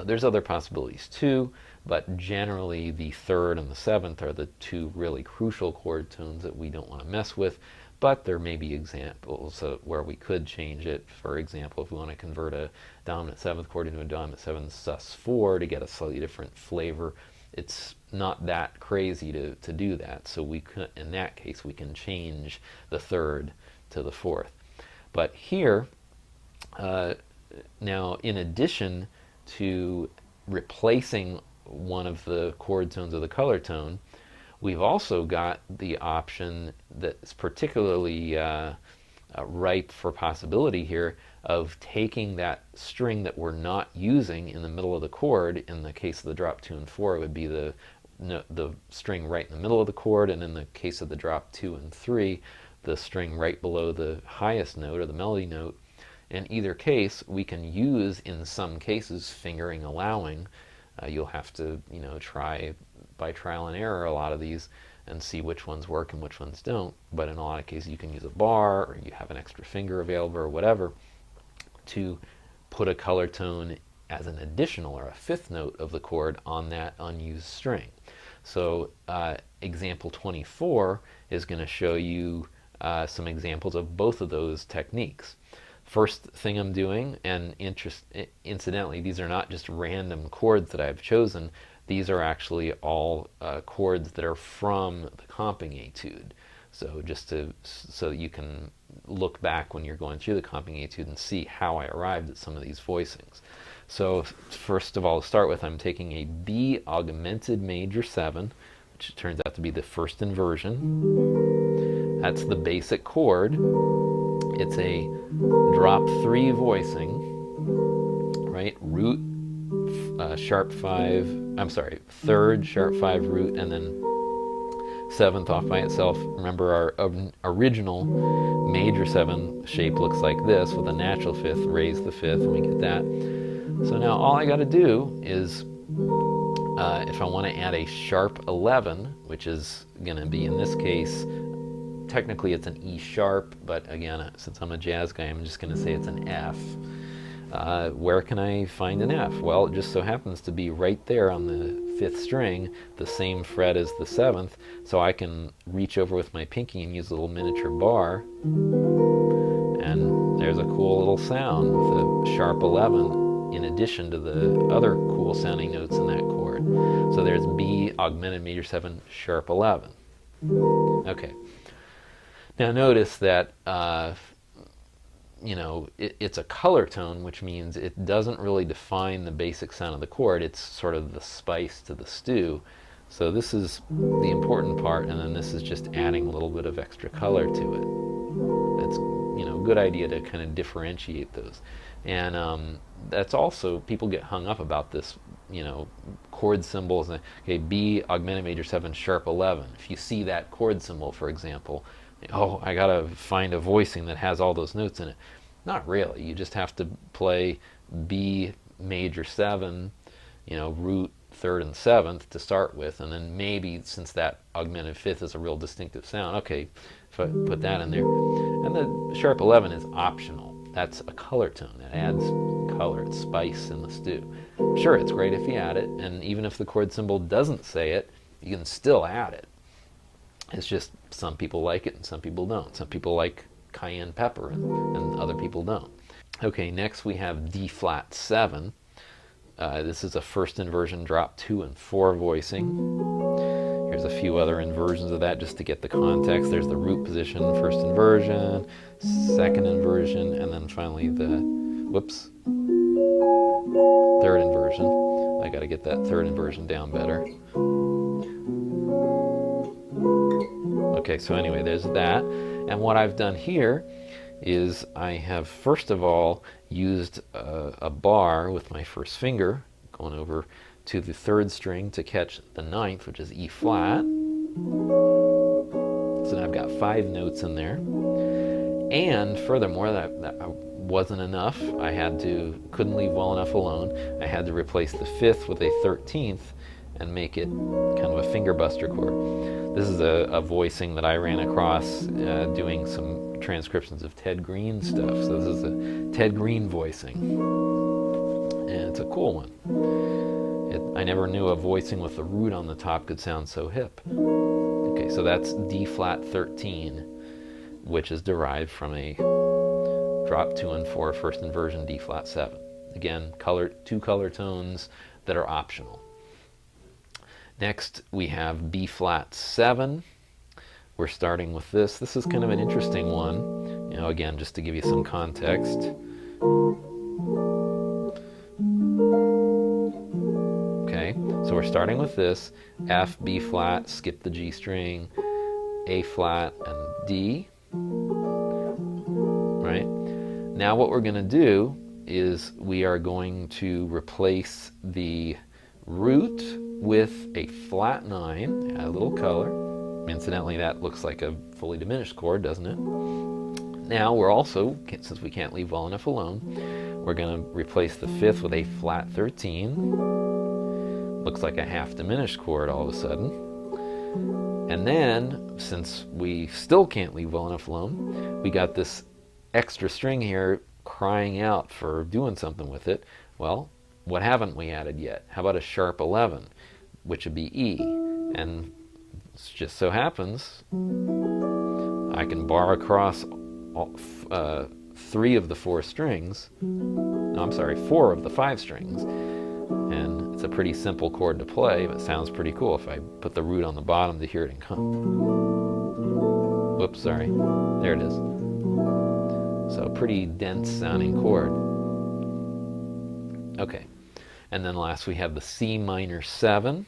[SPEAKER 1] There's other possibilities too, but generally the 3rd and the 7th are the 2 really crucial chord tones that we don't want to mess with. But there may be examples where we could change it. For example, if we want to convert a dominant 7th chord into a dominant 7th sus4 to get a slightly different flavor, it's not that crazy to do that. So we could, in that case, we can change the 3rd to the 4th. But here, now in addition to replacing one of the chord tones of the color tone, we've also got the option that's particularly ripe for possibility here of taking that string that we're not using in the middle of the chord. In the case of the drop 2 and 4, it would be the string right in the middle of the chord, and in the case of the drop 2 and 3, the string right below the highest note or the melody note. In either case, we can use, in some cases, fingering allowing. You'll have to, try by trial and error a lot of these and see which ones work and which ones don't. But in a lot of cases, you can use a bar, or you have an extra finger available, or whatever, to put a color tone as an additional or a 5th note of the chord on that unused string. So example 24 is going to show you some examples of both of those techniques. First thing I'm doing, and incidentally, these are not just random chords that I've chosen. These are actually all chords that are from the comping etude. So just so that you can look back when you're going through the comping etude and see how I arrived at some of these voicings. So first of all, to start with, I'm taking a B augmented major 7, which turns out to be the first inversion. That's the basic chord. It's a drop 3 voicing, right? Root, sharp 5, I'm sorry, 3rd, sharp 5 root, and then 7th off by itself. Remember, our original major 7 shape looks like this with a natural 5th, raise the 5th, and we get that. So now all I got to do is, if I want to add a sharp 11, which is going to be, in this case, technically it's an E sharp, but again, since I'm a jazz guy, I'm just going to say it's an F. Where can I find an F? Well, it just so happens to be right there on the 5th string, the same fret as the 7th, so I can reach over with my pinky and use a little miniature bar, and there's a cool little sound with a sharp 11 in addition to the other cool sounding notes in that chord. So there's B augmented major 7 sharp 11. Okay. Now notice that it's a color tone, which means it doesn't really define the basic sound of the chord. It's sort of the spice to the stew. So this is the important part, and then this is just adding a little bit of extra color to it. That's a good idea to kind of differentiate those. And that's also, people get hung up about this, chord symbols. Okay, B augmented major 7 sharp 11. If you see that chord symbol, for example, oh, I gotta find a voicing that has all those notes in it. Not really. You just have to play B major 7, root 3rd and 7th to start with, and then maybe, since that augmented 5th is a real distinctive sound, okay, if I put that in there. And the sharp 11 is optional. That's a color tone. It adds color, it's spice in the stew. Sure, it's great if you add it, and even if the chord symbol doesn't say it, you can still add it. It's just some people like it and some people don't. Some people like cayenne pepper and other people don't. Okay, next we have D flat 7. This is a first inversion drop 2 and 4 voicing. Here's a few other inversions of that just to get the context. There's the root position, first inversion, second inversion, and then finally the, third inversion. I got to get that third inversion down better. Okay, so anyway, there's that. And what I've done here is I have, first of all, used a bar with my first finger, going over to the 3rd string to catch the 9th, which is E flat. So now I've got 5 notes in there. And furthermore, that wasn't enough. Couldn't leave well enough alone. I had to replace the 5th with a 13th and make it kind of a finger buster chord. This is a voicing that I ran across doing some transcriptions of Ted Green stuff. So this is a Ted Green voicing, and it's a cool one. I never knew a voicing with the root on the top could sound so hip. Okay, so that's D flat 13, which is derived from a drop 2 and 4 first inversion D flat 7. Again, 2 color tones that are optional. Next, we have B flat 7. We're starting with this. This is kind of an interesting one. Again, just to give you some context. Okay, so we're starting with this. F, B flat, skip the G string, A flat, and D. Right? Now what we're going to do is we are going to replace the root with a flat 9, add a little color. Incidentally, that looks like a fully diminished chord, doesn't it? Now we're also, since we can't leave well enough alone, we're going to replace the 5th with a flat 13. Looks like a half diminished chord all of a sudden. And then, since we still can't leave well enough alone, we got this extra string here crying out for doing something with it. Well, what haven't we added yet? How about a sharp 11, which would be E? And it just so happens I can bar across 3 of the 4 strings. No, I'm sorry, 4 of the 5 strings. And it's a pretty simple chord to play, but it sounds pretty cool if I put the root on the bottom to hear it in come. Whoops, sorry. There it is. So pretty dense sounding chord. Okay. And then last we have the C minor 7.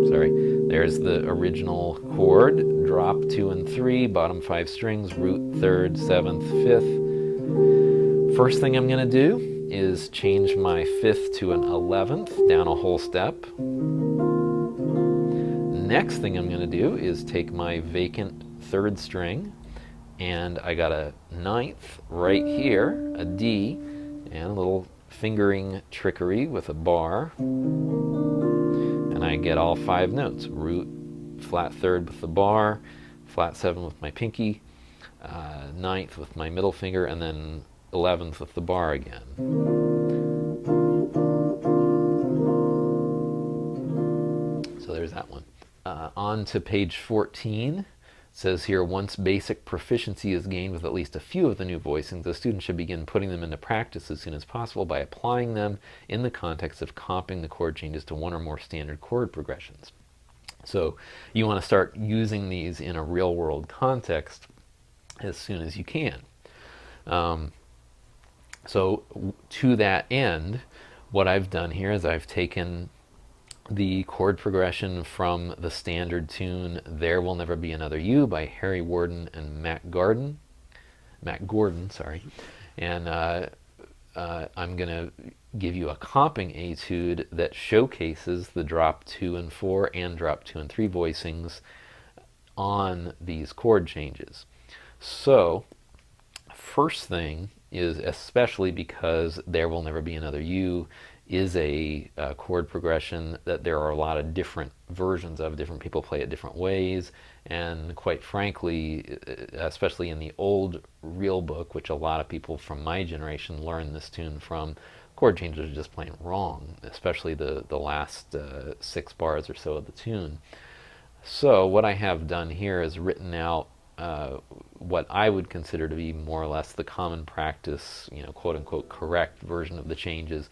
[SPEAKER 1] Sorry. There's the original chord. Drop 2 and 3, bottom 5 strings, root 3rd, 7th, 5th. First thing I'm going to do is change my 5th to an 11th, down a whole step. Next thing I'm going to do is take my vacant 3rd string, and I got a 9th right here, a D, and a little fingering trickery with a bar, and I get all 5 notes. Root, flat 3rd with the bar, flat 7 with my pinky, 9th with my middle finger, and then 11th with the bar again. So there's that one. On to page 14. It says here, once basic proficiency is gained with at least a few of the new voicings, the student should begin putting them into practice as soon as possible by applying them in the context of comping the chord changes to one or more standard chord progressions. So you want to start using these in a real-world context as soon as you can. So to that end, what I've done here is I've taken the chord progression from the standard tune "There Will Never Be Another You" by Harry Warden and Matt Gordon, and I'm going to give you a comping etude that showcases the drop 2 and 4 and drop 2 and 3 voicings on these chord changes. So first thing is, especially because "There Will Never Be Another You" is a chord progression that there are a lot of different versions of. Different people play it different ways, and quite frankly, especially in the old real book, which a lot of people from my generation learned this tune from, chord changes are just plain wrong, especially the last 6 bars or so of the tune. So what I have done here is written out what I would consider to be more or less the common practice, quote unquote correct version of the changes.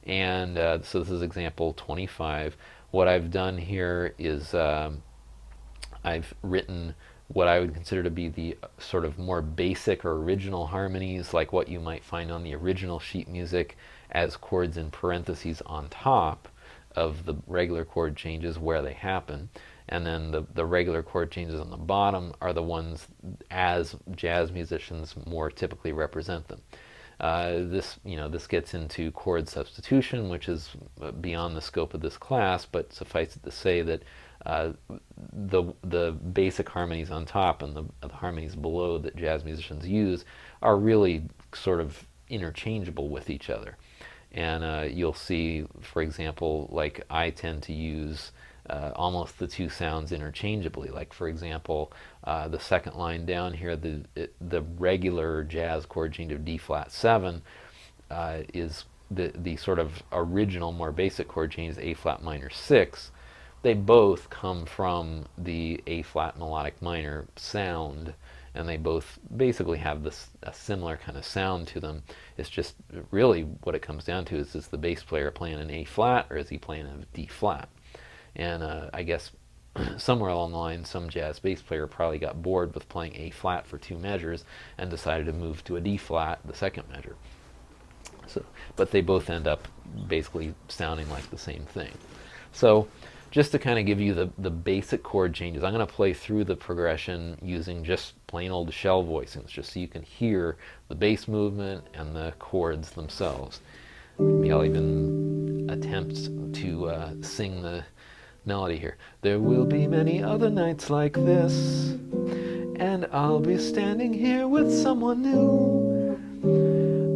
[SPEAKER 1] And so this is example 25. What I've done here is I've written what I would consider to be the sort of more basic or original harmonies, like what you might find on the original sheet music, as chords in parentheses on top of the regular chord changes where they happen. And then the regular chord changes on the bottom are the ones as jazz musicians more typically represent them. This gets into chord substitution, which is beyond the scope of this class, but suffice it to say that the basic harmonies on top and the harmonies below that jazz musicians use are really sort of interchangeable with each other. And you'll see, for example, like I tend to use almost the two sounds interchangeably. Like, for example, the second line down here, the regular jazz chord change of D flat 7 is the sort of original, more basic chord change is A flat minor 6. They both come from the A flat melodic minor sound, and they both basically have a similar kind of sound to them. It's just really what it comes down to is the bass player playing an A flat, or is he playing a D flat? And I guess somewhere along the line, some jazz bass player probably got bored with playing A flat for 2 measures and decided to move to a D flat the second measure. So, but they both end up basically sounding like the same thing. So just to kind of give you the basic chord changes, I'm going to play through the progression using just plain old shell voicings, just so you can hear the bass movement and the chords themselves. Maybe I'll even attempt to sing the melody here. There will be many other nights like this, and I'll be standing here with someone new.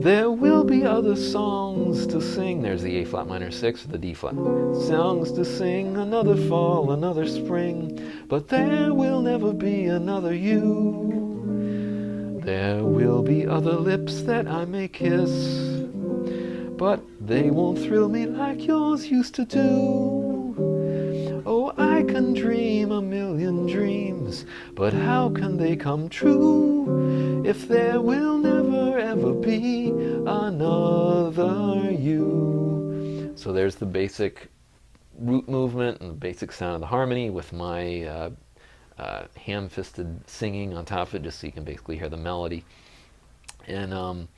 [SPEAKER 1] There will be other songs to sing. There's the A flat minor 6 or the D flat. Songs to sing, another fall, another spring, but there will never be another you. There will be other lips that I may kiss, but they won't thrill me like yours used to do. Oh, I can dream a million dreams, but how can they come true if there will never ever be another you? So there's the basic root movement and the basic sound of the harmony with my ham-fisted singing on top of it, just so you can basically hear the melody. And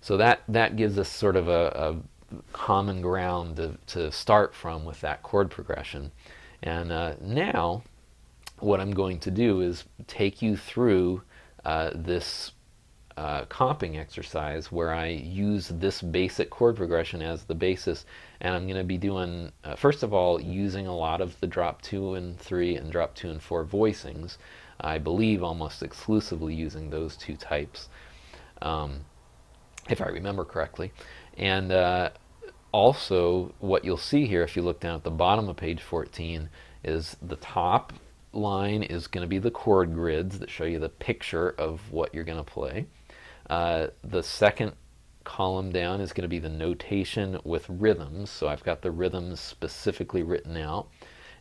[SPEAKER 1] so that gives us sort of a common ground to start from with that chord progression. And now what I'm going to do is take you through this comping exercise where I use this basic chord progression as the basis, and I'm going to be doing, first of all, using a lot of the drop 2 and 3 and drop 2 and 4 voicings. I believe almost exclusively using those two types, if I remember correctly. And also, what you'll see here, if you look down at the bottom of page 14, is the top line is going to be the chord grids that show you the picture of what you're going to play. The second column down is going to be the notation with rhythms, so I've got the rhythms specifically written out.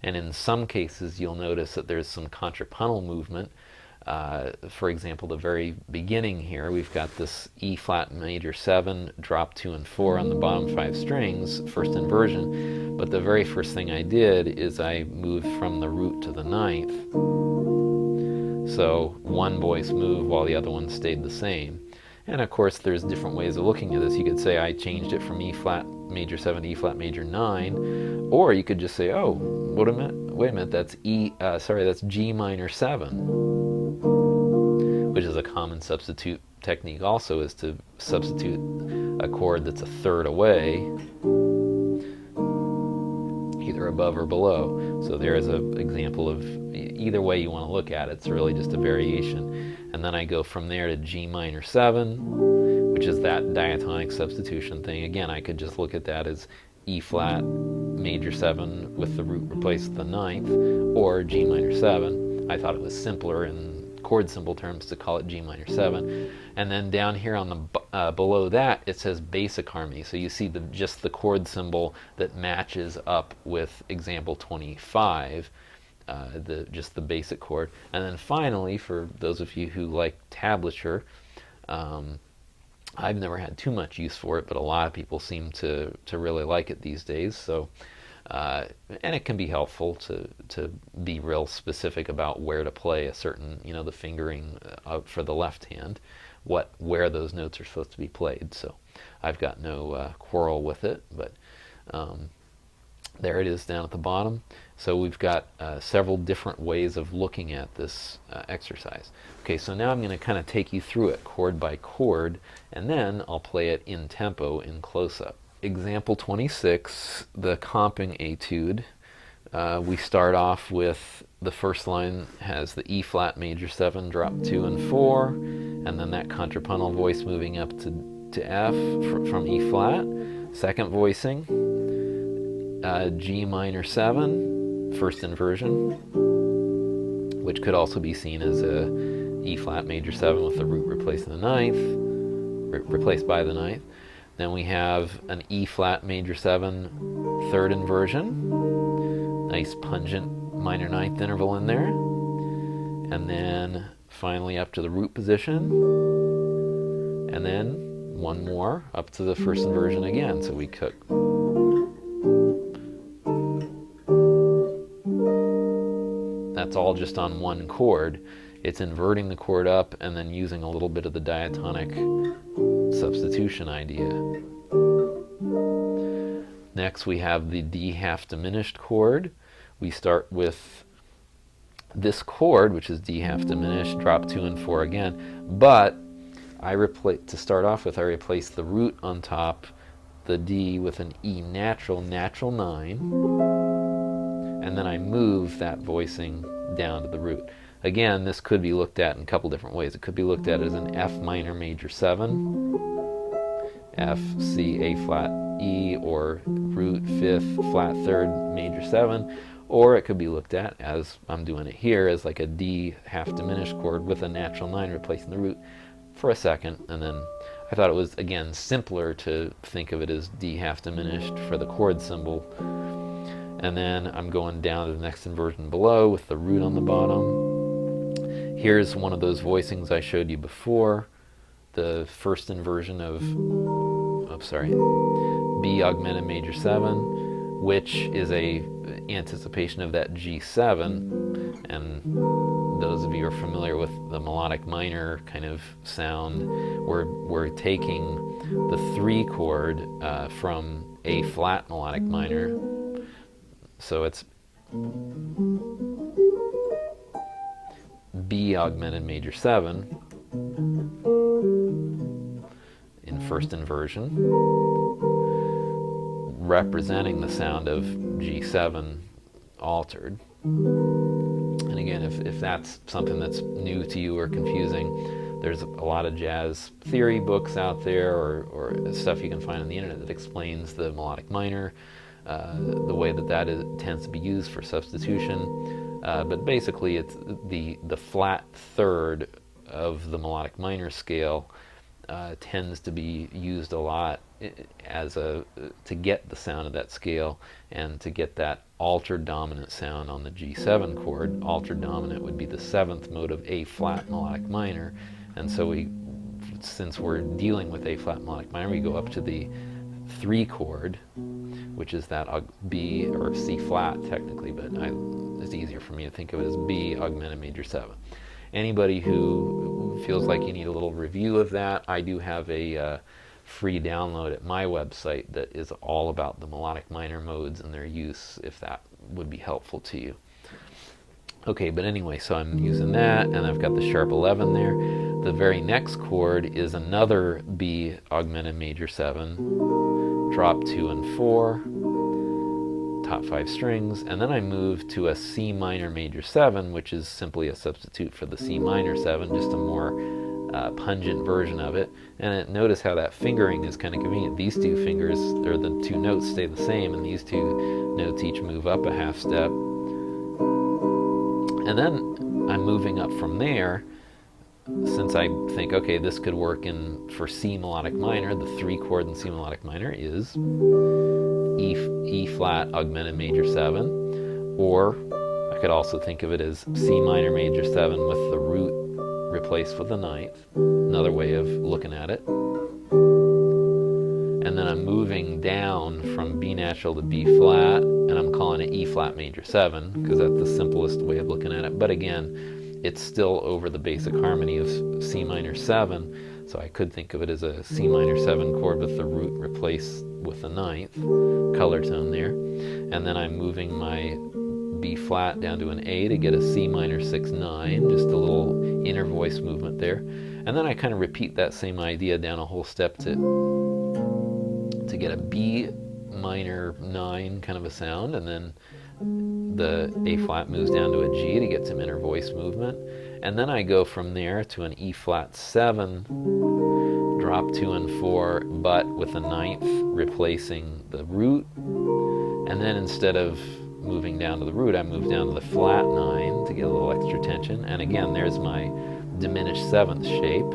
[SPEAKER 1] And in some cases you'll notice that there's some contrapuntal movement. For example, the very beginning here, we've got this E flat major 7, drop 2 and 4 on the bottom 5 strings, first inversion, but the very first thing I did is I moved from the root to the ninth. So one voice moved while the other one stayed the same. And of course there's different ways of looking at this. You could say I changed it from E flat major 7 to E flat major 9, or you could just say, oh, wait a minute, that's that's G minor 7, which is a common substitute technique also, is to substitute a chord that's a third away, either above or below. So there is an example of either way you want to look at it. It's really just a variation. And then I go from there to G minor 7, which is that diatonic substitution thing. Again, I could just look at that as E flat major 7 with the root replaced with the ninth, or G minor 7. I thought it was simpler in chord symbol terms to call it G minor 7. And then down here on the below that, it says basic harmony. So you see just the chord symbol that matches up with example 25. Just the basic chord. And then finally, for those of you who like tablature, I've never had too much use for it, but a lot of people seem to really like it these days. So, and it can be helpful to be real specific about where to play a certain, the fingering for the left hand, where those notes are supposed to be played. So I've got no quarrel with it, but there it is down at the bottom. So we've got several different ways of looking at this exercise. Okay, so now I'm going to kind of take you through it chord by chord, and then I'll play it in tempo in close-up. Example 26, the comping etude. We start off with the first line has the E flat major 7, drop 2 and 4, and then that contrapuntal voice moving up to F from E flat. Second voicing, G minor 7, first inversion, which could also be seen as a E flat major 7 with the root replaced by the ninth. Then we have an E flat major 7, third inversion, nice pungent minor ninth interval in there, and then finally up to the root position, and then one more up to the first inversion again. So we cook. That's all just on one chord. It's inverting the chord up and then using a little bit of the diatonic substitution idea. Next we have the D half diminished chord. We start with this chord, which is D half diminished, drop 2 and 4 again, but to start off with, I replace the root on top, the D with an E natural 9, and then I move that voicing down to the root. Again, this could be looked at in a couple different ways. It could be looked at as an F minor major 7, F, C, A flat, E, or root 5th, flat 3rd major 7, or it could be looked at, as I'm doing it here, as like a D half diminished chord with a natural 9 replacing the root for a second. And then I thought it was, again, simpler to think of it as D half diminished for the chord symbol. And then I'm going down to the next inversion below with the root on the bottom. Here's one of those voicings I showed you before, the first inversion of, B augmented major 7, which is a anticipation of that G7. And those of you who are familiar with the melodic minor kind of sound, we're taking the 3 chord from A flat melodic minor. So it's B augmented major 7 in first inversion, representing the sound of G7 altered. And again, if that's something that's new to you or confusing, there's a lot of jazz theory books out there, or stuff you can find on the internet that explains the melodic minor, the way that tends to be used for substitution. But basically, it's the flat third of the melodic minor scale tends to be used a lot as to get the sound of that scale and to get that altered dominant sound on the G7 chord. Altered dominant would be the 7th mode of A flat melodic minor, and so since we're dealing with A flat melodic minor, we go up to the 3 chord, which is that B or C flat technically, but it's easier for me to think of it as B augmented major 7. Anybody who feels like you need a little review of that, I do have a free download at my website that is all about the melodic minor modes and their use, if that would be helpful to you. Okay, but anyway, so I'm using that, and I've got the sharp 11 there. The very next chord is another B augmented major 7, drop 2 and 4, top 5 strings, and then I move to a C minor major 7, which is simply a substitute for the C minor 7, just a more pungent version of it. And notice how that fingering is kind of convenient. These 2 fingers, or the 2 notes, stay the same, and these 2 notes each move up a half step. And then I'm moving up from there, since I think, okay, this could work for C melodic minor. The 3 chord in C melodic minor is E flat augmented major 7, or I could also think of it as C minor major 7 with the root replaced with the 9th, another way of looking at it. And then I'm moving down from B natural to B flat, and I'm calling it E flat major 7, because that's the simplest way of looking at it. But again, it's still over the basic harmony of C minor 7, so I could think of it as a C minor 7 chord with the root replaced with the 9th, color tone there. And then I'm moving my B flat down to an A to get a C minor 6/9, just a little inner voice movement there. And then I kind of repeat that same idea down a whole step to get a B minor 9 kind of a sound, and then the A flat moves down to a G to get some inner voice movement. And then I go from there to an E flat 7, drop 2 and 4, but with the 9th replacing the root. And then instead of moving down to the root, I move down to the flat 9 to get a little extra tension. And again, there's my diminished 7th shape.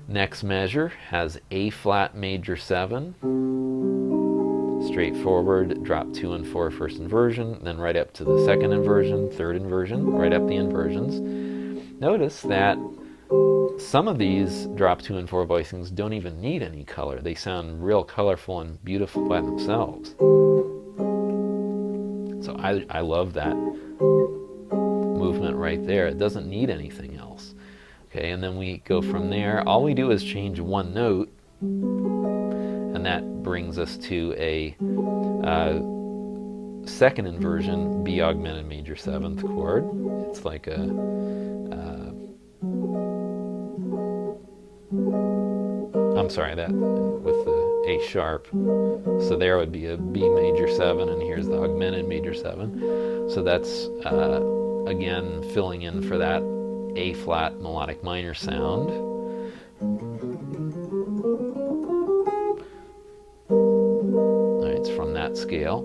[SPEAKER 1] Next measure has A flat major 7, straightforward, drop 2 and 4 first inversion, then right up to the 2nd inversion, 3rd inversion, right up the inversions. Notice that some of these drop 2 and 4 voicings don't even need any color. They sound real colorful and beautiful by themselves. So I love that movement right there. It doesn't need anything else. Okay, and then we go from there. All we do is change one note, and that brings us to a 2nd inversion B augmented major 7th chord. It's like a I'm sorry, that with the A sharp. So there would be a B major 7, and here's the augmented major 7. So that's again filling in for that A flat melodic minor sound. Alright, it's from that scale.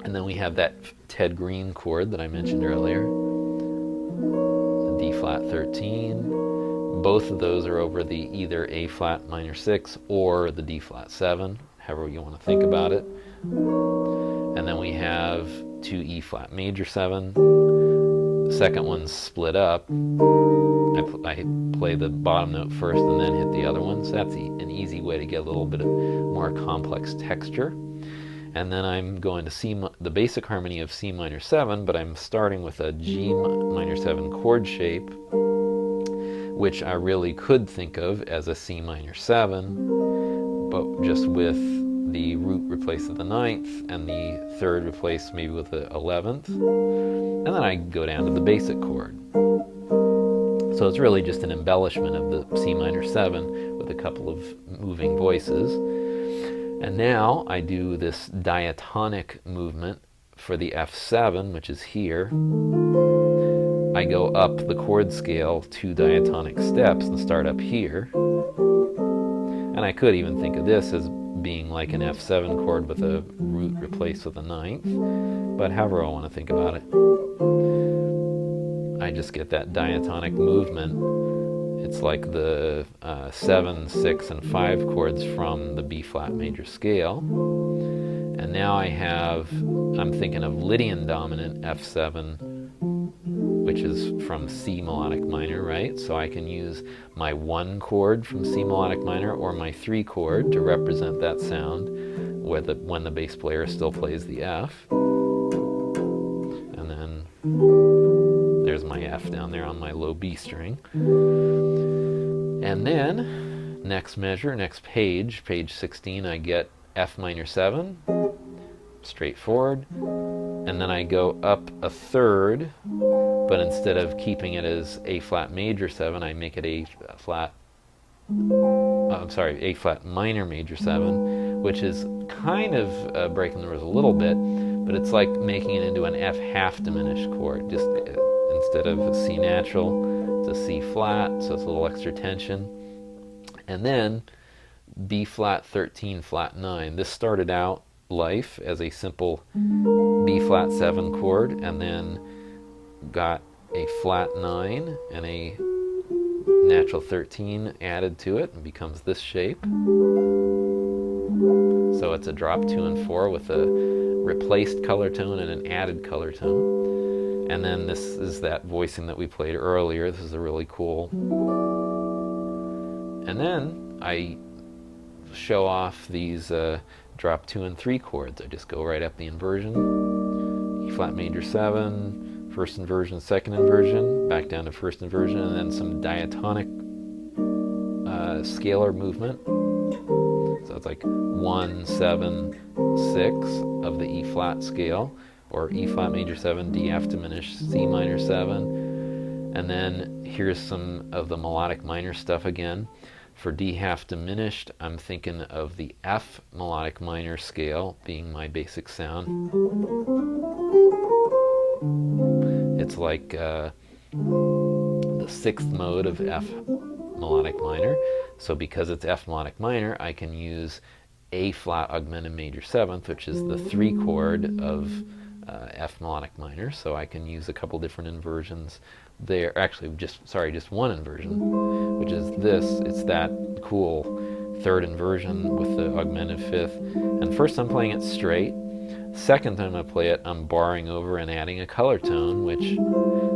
[SPEAKER 1] And then we have that Ted Green chord that I mentioned earlier, D flat 13. Both of those are over the either A flat minor 6 or the D flat 7, however you want to think about it. And then we have 2 E flat major 7. The second one's split up. I play the bottom note first and then hit the other one, so that's an easy way to get a little bit of more complex texture. and then I'm going to the basic harmony of C minor 7, but I'm starting with a G minor 7 chord shape, which I really could think of as a C minor 7, but just with the root replaced with the 9th and the 3rd replaced maybe with the 11th, and then I go down to the basic chord. So it's really just an embellishment of the C minor 7 with a couple of moving voices. And now I do this diatonic movement for the F7, which is here. I go up the chord scale 2 diatonic steps and start up here. And I could even think of this as being like an F7 chord with a root replaced with a 9th, but however I want to think about it. I just get that diatonic movement. It's like the 7, 6, and 5 chords from the B flat major scale. And now I'm thinking of Lydian dominant F7, which is from C melodic minor, right? So I can use my 1 chord from C melodic minor or my 3 chord to represent that sound when the bass player still plays the F. And then there's my F down there on my low B string. And then, next measure, next page 16, I get F minor 7, straightforward. And then I go up a 3rd, but instead of keeping it as A flat major 7, I make it A flat minor major 7, which is kind of breaking the rules a little bit, but it's like making it into an F half diminished chord. Just instead of a C natural, it's a C flat, so it's a little extra tension. And then B flat 13 flat 9. This started out life as a simple B flat 7 chord, and then got a flat 9 and a natural 13 added to it and becomes this shape. So it's a drop 2 and 4 with a replaced color tone and an added color tone. And then this is that voicing that we played earlier. This is a really cool. And then I show off these drop 2 and 3 chords. I just go right up the inversion, E flat major 7, first inversion, second inversion, back down to first inversion, and then some diatonic scalar movement. So it's like 1, 7, 6 of the E flat scale, or E flat major 7, D F diminished, C minor 7. And then here's some of the melodic minor stuff again. For D half diminished, I'm thinking of the F melodic minor scale being my basic sound. It's like the 6th mode of F melodic minor. So because it's F melodic minor, I can use A flat augmented major 7th, which is the 3 chord of F melodic minor. So I can use a couple different inversions there. Actually, just one inversion, which is this. It's that cool 3rd inversion with the augmented 5th. And first I'm playing it straight. Second time I play it, I'm barring over and adding a color tone, which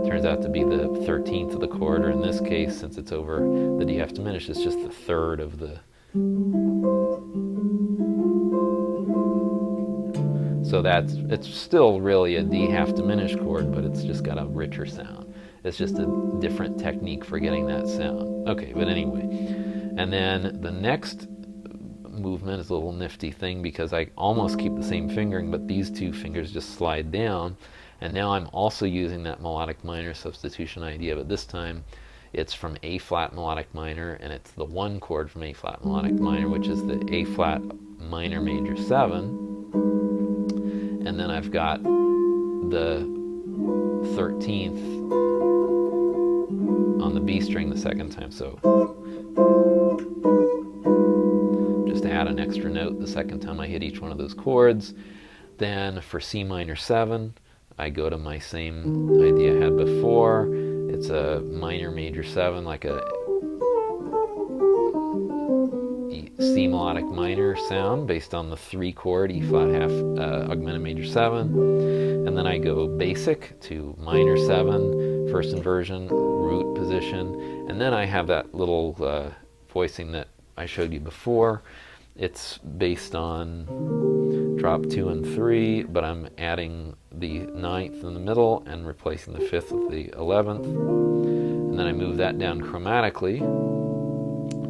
[SPEAKER 1] turns out to be the 13th of the chord, or in this case, since it's over the D F diminished, it's just the 3rd of the. So it's still really a D half diminished chord, but it's just got a richer sound. It's just a different technique for getting that sound. Okay, but anyway. And then the next movement is a little nifty thing because I almost keep the same fingering, but these 2 fingers just slide down. And now I'm also using that melodic minor substitution idea, but this time it's from A flat melodic minor, and it's the 1 chord from A flat melodic minor, which is the A flat minor major 7. And then I've got the 13th on the B string the second time, so just add an extra note the second time I hit each one of those chords. Then for C minor 7, I go to my same idea I had before. It's a minor major 7, like a C melodic minor sound based on the 3 chord E flat half augmented major 7. And then I go basic to minor 7, first inversion, root position, and then I have that little voicing that I showed you before. It's based on drop 2 and 3, but I'm adding the 9th in the middle and replacing the 5th with the 11th. And then I move that down chromatically.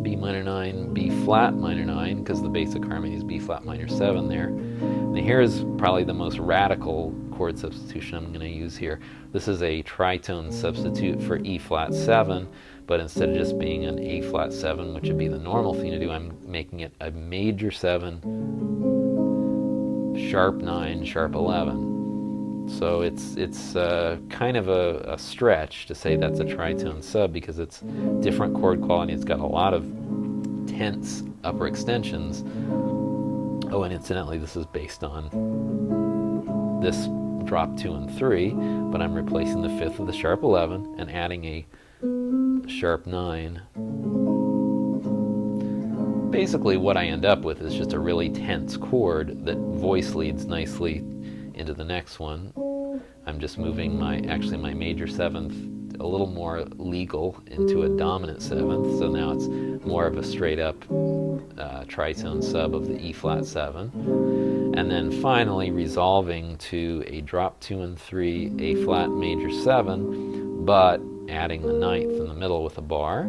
[SPEAKER 1] B minor 9, B flat minor 9, because the basic harmony is B flat minor 7 there. And here's probably the most radical chord substitution I'm going to use here. This is a tritone substitute for E flat 7, but instead of just being an A flat 7, which would be the normal thing to do, I'm making it a major 7, sharp 9, sharp 11. So it's kind of a stretch to say that's a tritone sub, because it's different chord quality. It's got a lot of tense upper extensions. Oh, and incidentally, this is based on this drop 2 and 3, but I'm replacing the 5th with the sharp 11 and adding a sharp 9. Basically, what I end up with is just a really tense chord that voice leads nicely into the next one. I'm just moving my major 7th a little more legal into a dominant 7th, so now it's more of a straight up tritone sub of the E flat 7. And then finally resolving to a drop 2 and 3, A flat major 7, but adding the 9th in the middle with a bar.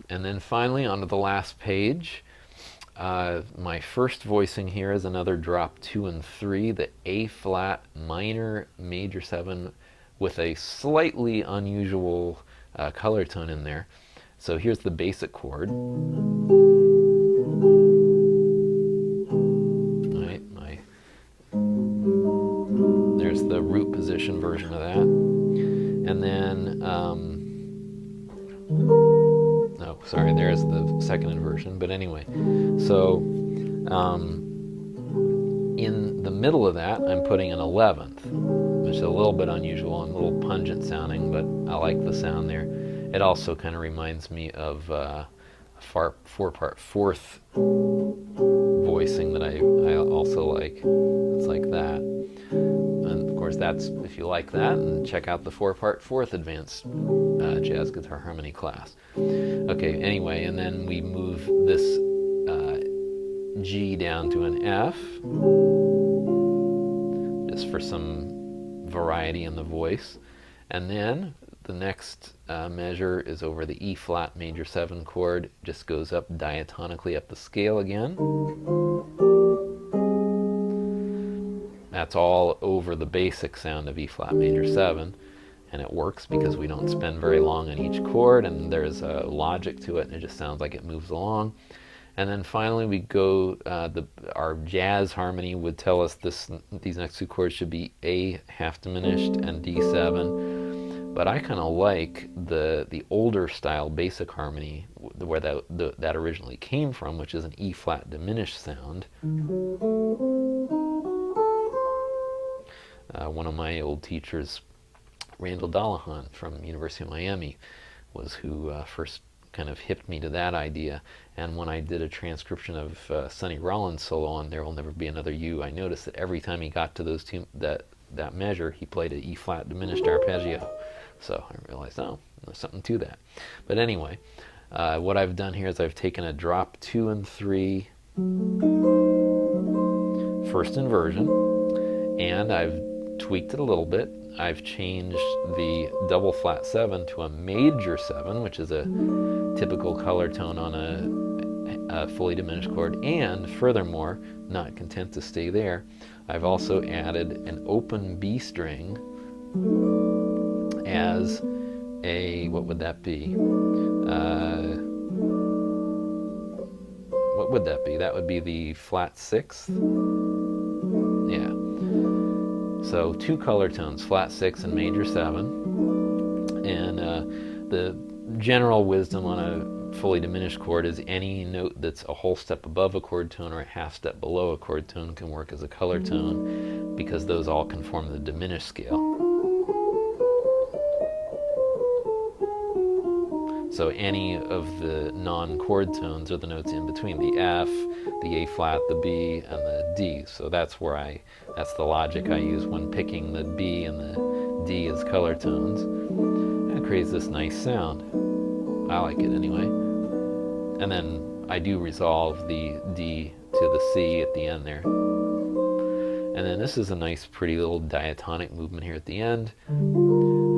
[SPEAKER 1] And then finally onto the last page. My first voicing here is another drop 2 and 3, the A flat minor major 7 with a slightly unusual color tone in there. So here's the basic chord. There's the root position version of that. And then, oh, sorry, there's the second inversion. But anyway, so in the middle of that, I'm putting an 11th, which is a little bit unusual and a little pungent sounding, but I like the sound there. It also kind of reminds me of a 4-part fourth voicing that I also like. It's like that. And of course, that's, if you like that, and check out the 4-part fourth advanced jazz guitar harmony class. Okay, anyway, and then we move this G down to an F, just for some variety in the voice. And then the next measure is over the E flat major 7 chord, just goes up diatonically up the scale again. That's all over the basic sound of E flat major 7, and it works because we don't spend very long on each chord, and there's a logic to it, and it just sounds like it moves along. And then finally we go, our jazz harmony would tell us these next two chords should be A half diminished and D7. But I kind of like the older style basic harmony where that originally came from, which is an E flat diminished sound. One of my old teachers, Randall Dollahan from University of Miami, was who first kind of hipped me to that idea. And when I did a transcription of Sonny Rollins' solo on There Will Never Be Another You, I noticed that every time he got to that measure, he played an E flat diminished arpeggio. So I realized, oh, there's something to that. But anyway, what I've done here is I've taken a drop 2 and 3 first inversion, and I've tweaked it a little bit. I've changed the double flat 7 to a major 7, which is a typical color tone on a fully diminished chord. And furthermore, not content to stay there, I've also added an open B string as a, what would that be? What would that be? That would be the flat 6th. Yeah. So 2 color tones, flat 6 and major 7. And the general wisdom on a fully diminished chord is any note that's a whole step above a chord tone or a half step below a chord tone can work as a color tone, because those all conform to the diminished scale. So any of the non-chord tones are the notes in between, the F, the A flat, the B, and the D. So that's that's the logic I use when picking the B and the D as color tones. And it creates this nice sound. I like it anyway. And then I do resolve the D to the C at the end there. And then this is a nice pretty little diatonic movement here at the end.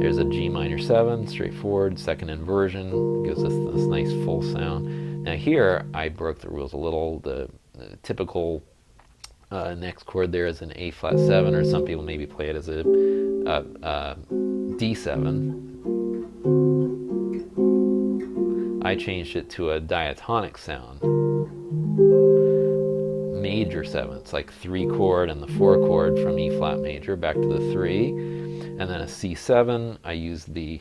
[SPEAKER 1] There's a G minor 7, straightforward, second inversion, gives us this nice full sound. Now here I broke the rules a little. The typical next chord there is an A flat 7, or some people maybe play it as a D7. I changed it to a diatonic sound. Major 7. It's like 3 chord and the 4 chord from E flat major back to the 3. And then a C7, I used the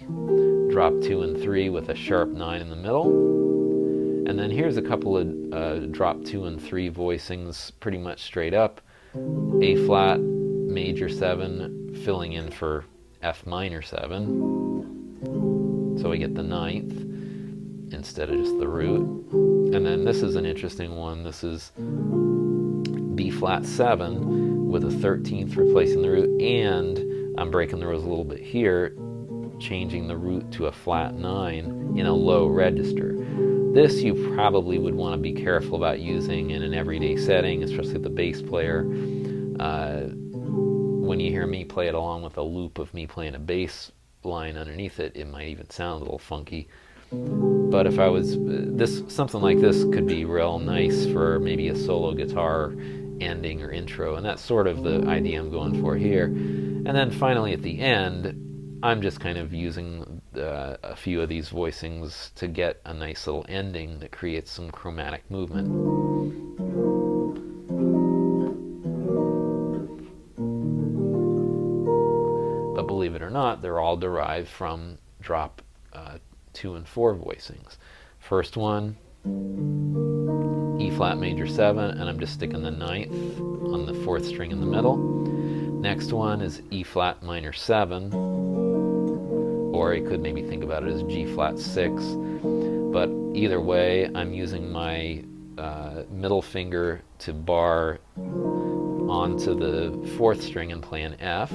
[SPEAKER 1] drop 2 and 3 with a sharp 9 in the middle. And then here's a couple of drop 2 and 3 voicings pretty much straight up. A flat, major 7, filling in for F minor 7. So we get the 9th instead of just the root. And then this is an interesting one. This is B flat 7 with a 13th replacing the root, and I'm breaking the rules a little bit here, changing the root to a flat 9 in a low register. This you probably would want to be careful about using in an everyday setting, especially the bass player. When you hear me play it along with a loop of me playing a bass line underneath it, it might even sound a little funky. But if I was something like this could be real nice for maybe a solo guitar ending or intro, and that's sort of the idea I'm going for here. And then finally at the end, I'm just kind of using a few of these voicings to get a nice little ending that creates some chromatic movement. But believe it or not, they're all derived from drop 2 and 4 voicings. First one, E flat major 7, and I'm just sticking the 9th on the 4th string in the middle. Next one is E flat minor 7, or you could maybe think about it as G flat 6. But either way, I'm using my middle finger to bar onto the 4th string and play an F.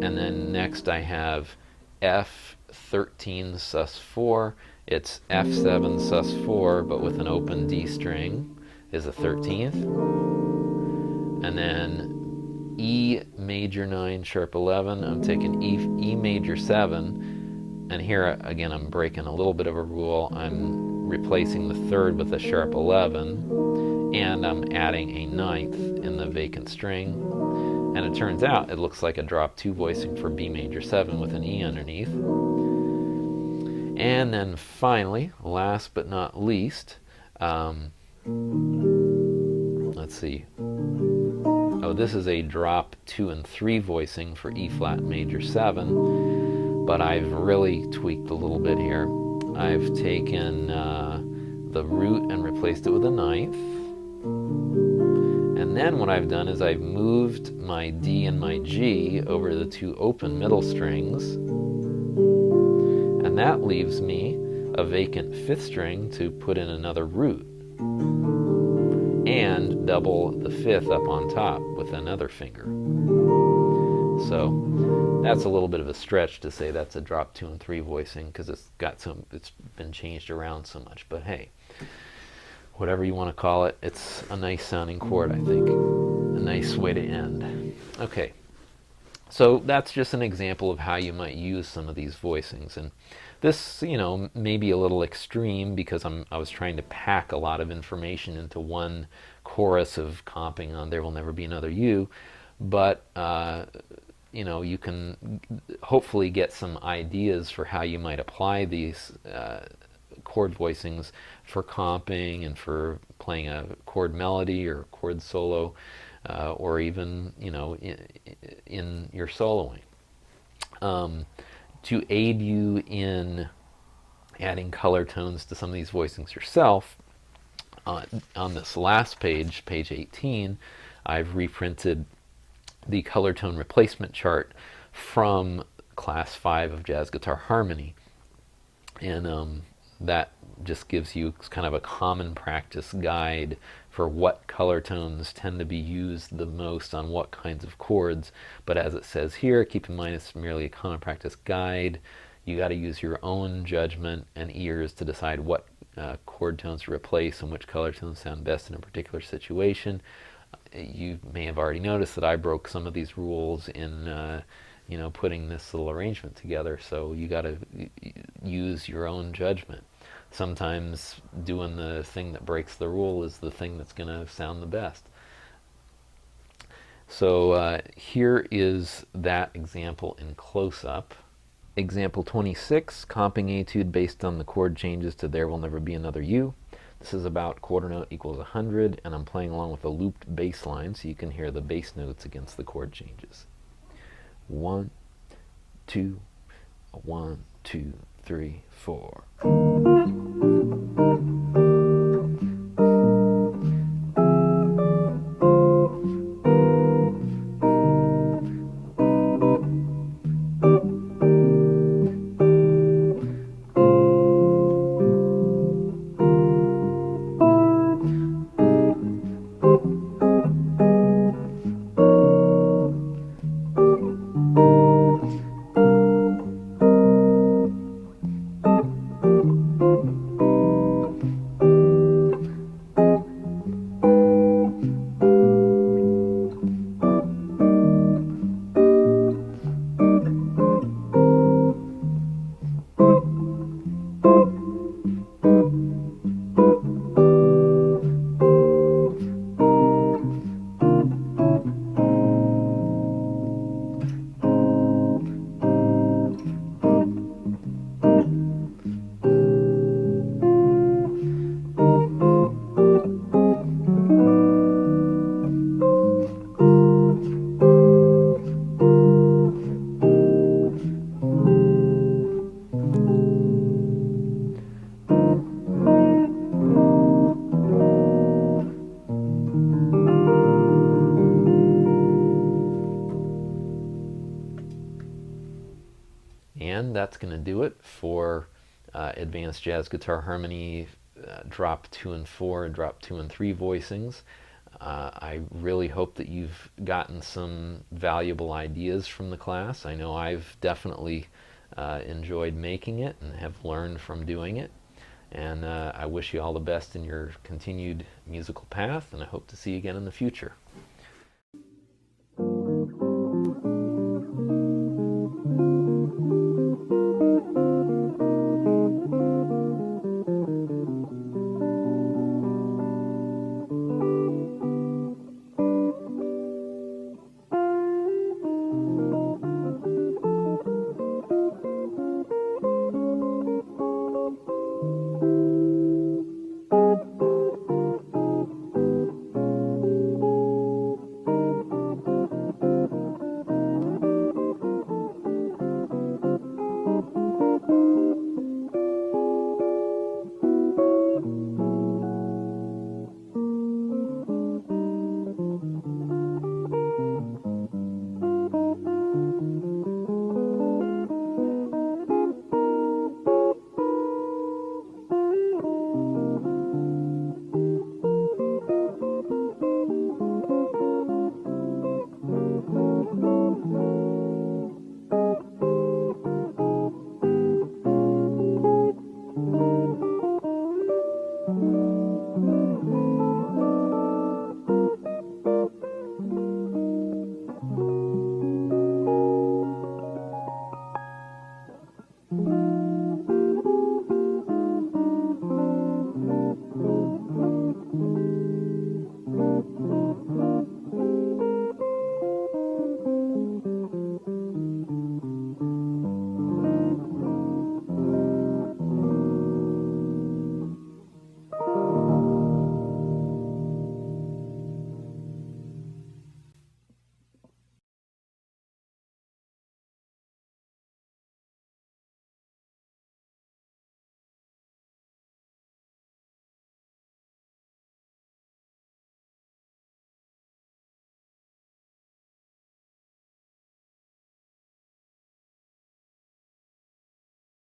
[SPEAKER 1] And then next I have F13 sus4. It's F7 sus4, but with an open D string is a 13th. And then E major 9 sharp 11. I'm taking E major 7, and here again I'm breaking a little bit of a rule. I'm replacing the 3rd with a sharp 11, and I'm adding a 9th in the vacant string. And it turns out it looks like a drop 2 voicing for B major 7 with an E underneath. And then finally, last but not least, let's see. Oh, this is a drop 2 and 3 voicing for E flat major 7, but I've really tweaked a little bit here. I've taken the root and replaced it with a 9th. And then what I've done is I've moved my D and my G over the 2 open middle strings, and that leaves me a vacant 5th string to put in another root, and double the 5th up on top with another finger. So that's a little bit of a stretch to say that's a drop 2 and 3 voicing, because it's been changed around so much. But hey, whatever you want to call it, it's a nice sounding chord, I think. A nice way to end. Okay, so that's just an example of how you might use some of these voicings. And this, may be a little extreme because I was trying to pack a lot of information into one chorus of comping on There Will Never Be Another You. But, you can hopefully get some ideas for how you might apply these chord voicings for comping and for playing a chord melody or chord solo, or even in your soloing. To aid you in adding color tones to some of these voicings yourself, on this last page, page 18, I've reprinted the color tone replacement chart from Class 5 of Jazz Guitar Harmony, and that just gives you kind of a common practice guide for what color tones tend to be used the most on what kinds of chords. But as it says here, keep in mind it's merely a common practice guide. You got to use your own judgment and ears to decide what chord tones to replace and which color tones sound best in a particular situation. You may have already noticed that I broke some of these rules in putting this little arrangement together, so you got to use your own judgment. Sometimes doing the thing that breaks the rule is the thing that's going to sound the best. So here is that example in close-up. Example 26, comping etude based on the chord changes to There Will Never Be Another You. This is about quarter note equals 100, and I'm playing along with a looped bass line so you can hear the bass notes against the chord changes. 1, 2, 1, 2, 3, 4. And that's going to do it for Advanced Jazz Guitar Harmony Drop 2 and 4 and Drop 2 and 3 voicings. I really hope that you've gotten some valuable ideas from the class. I know I've definitely enjoyed making it and have learned from doing it. And I wish you all the best in your continued musical path, and I hope to see you again in the future.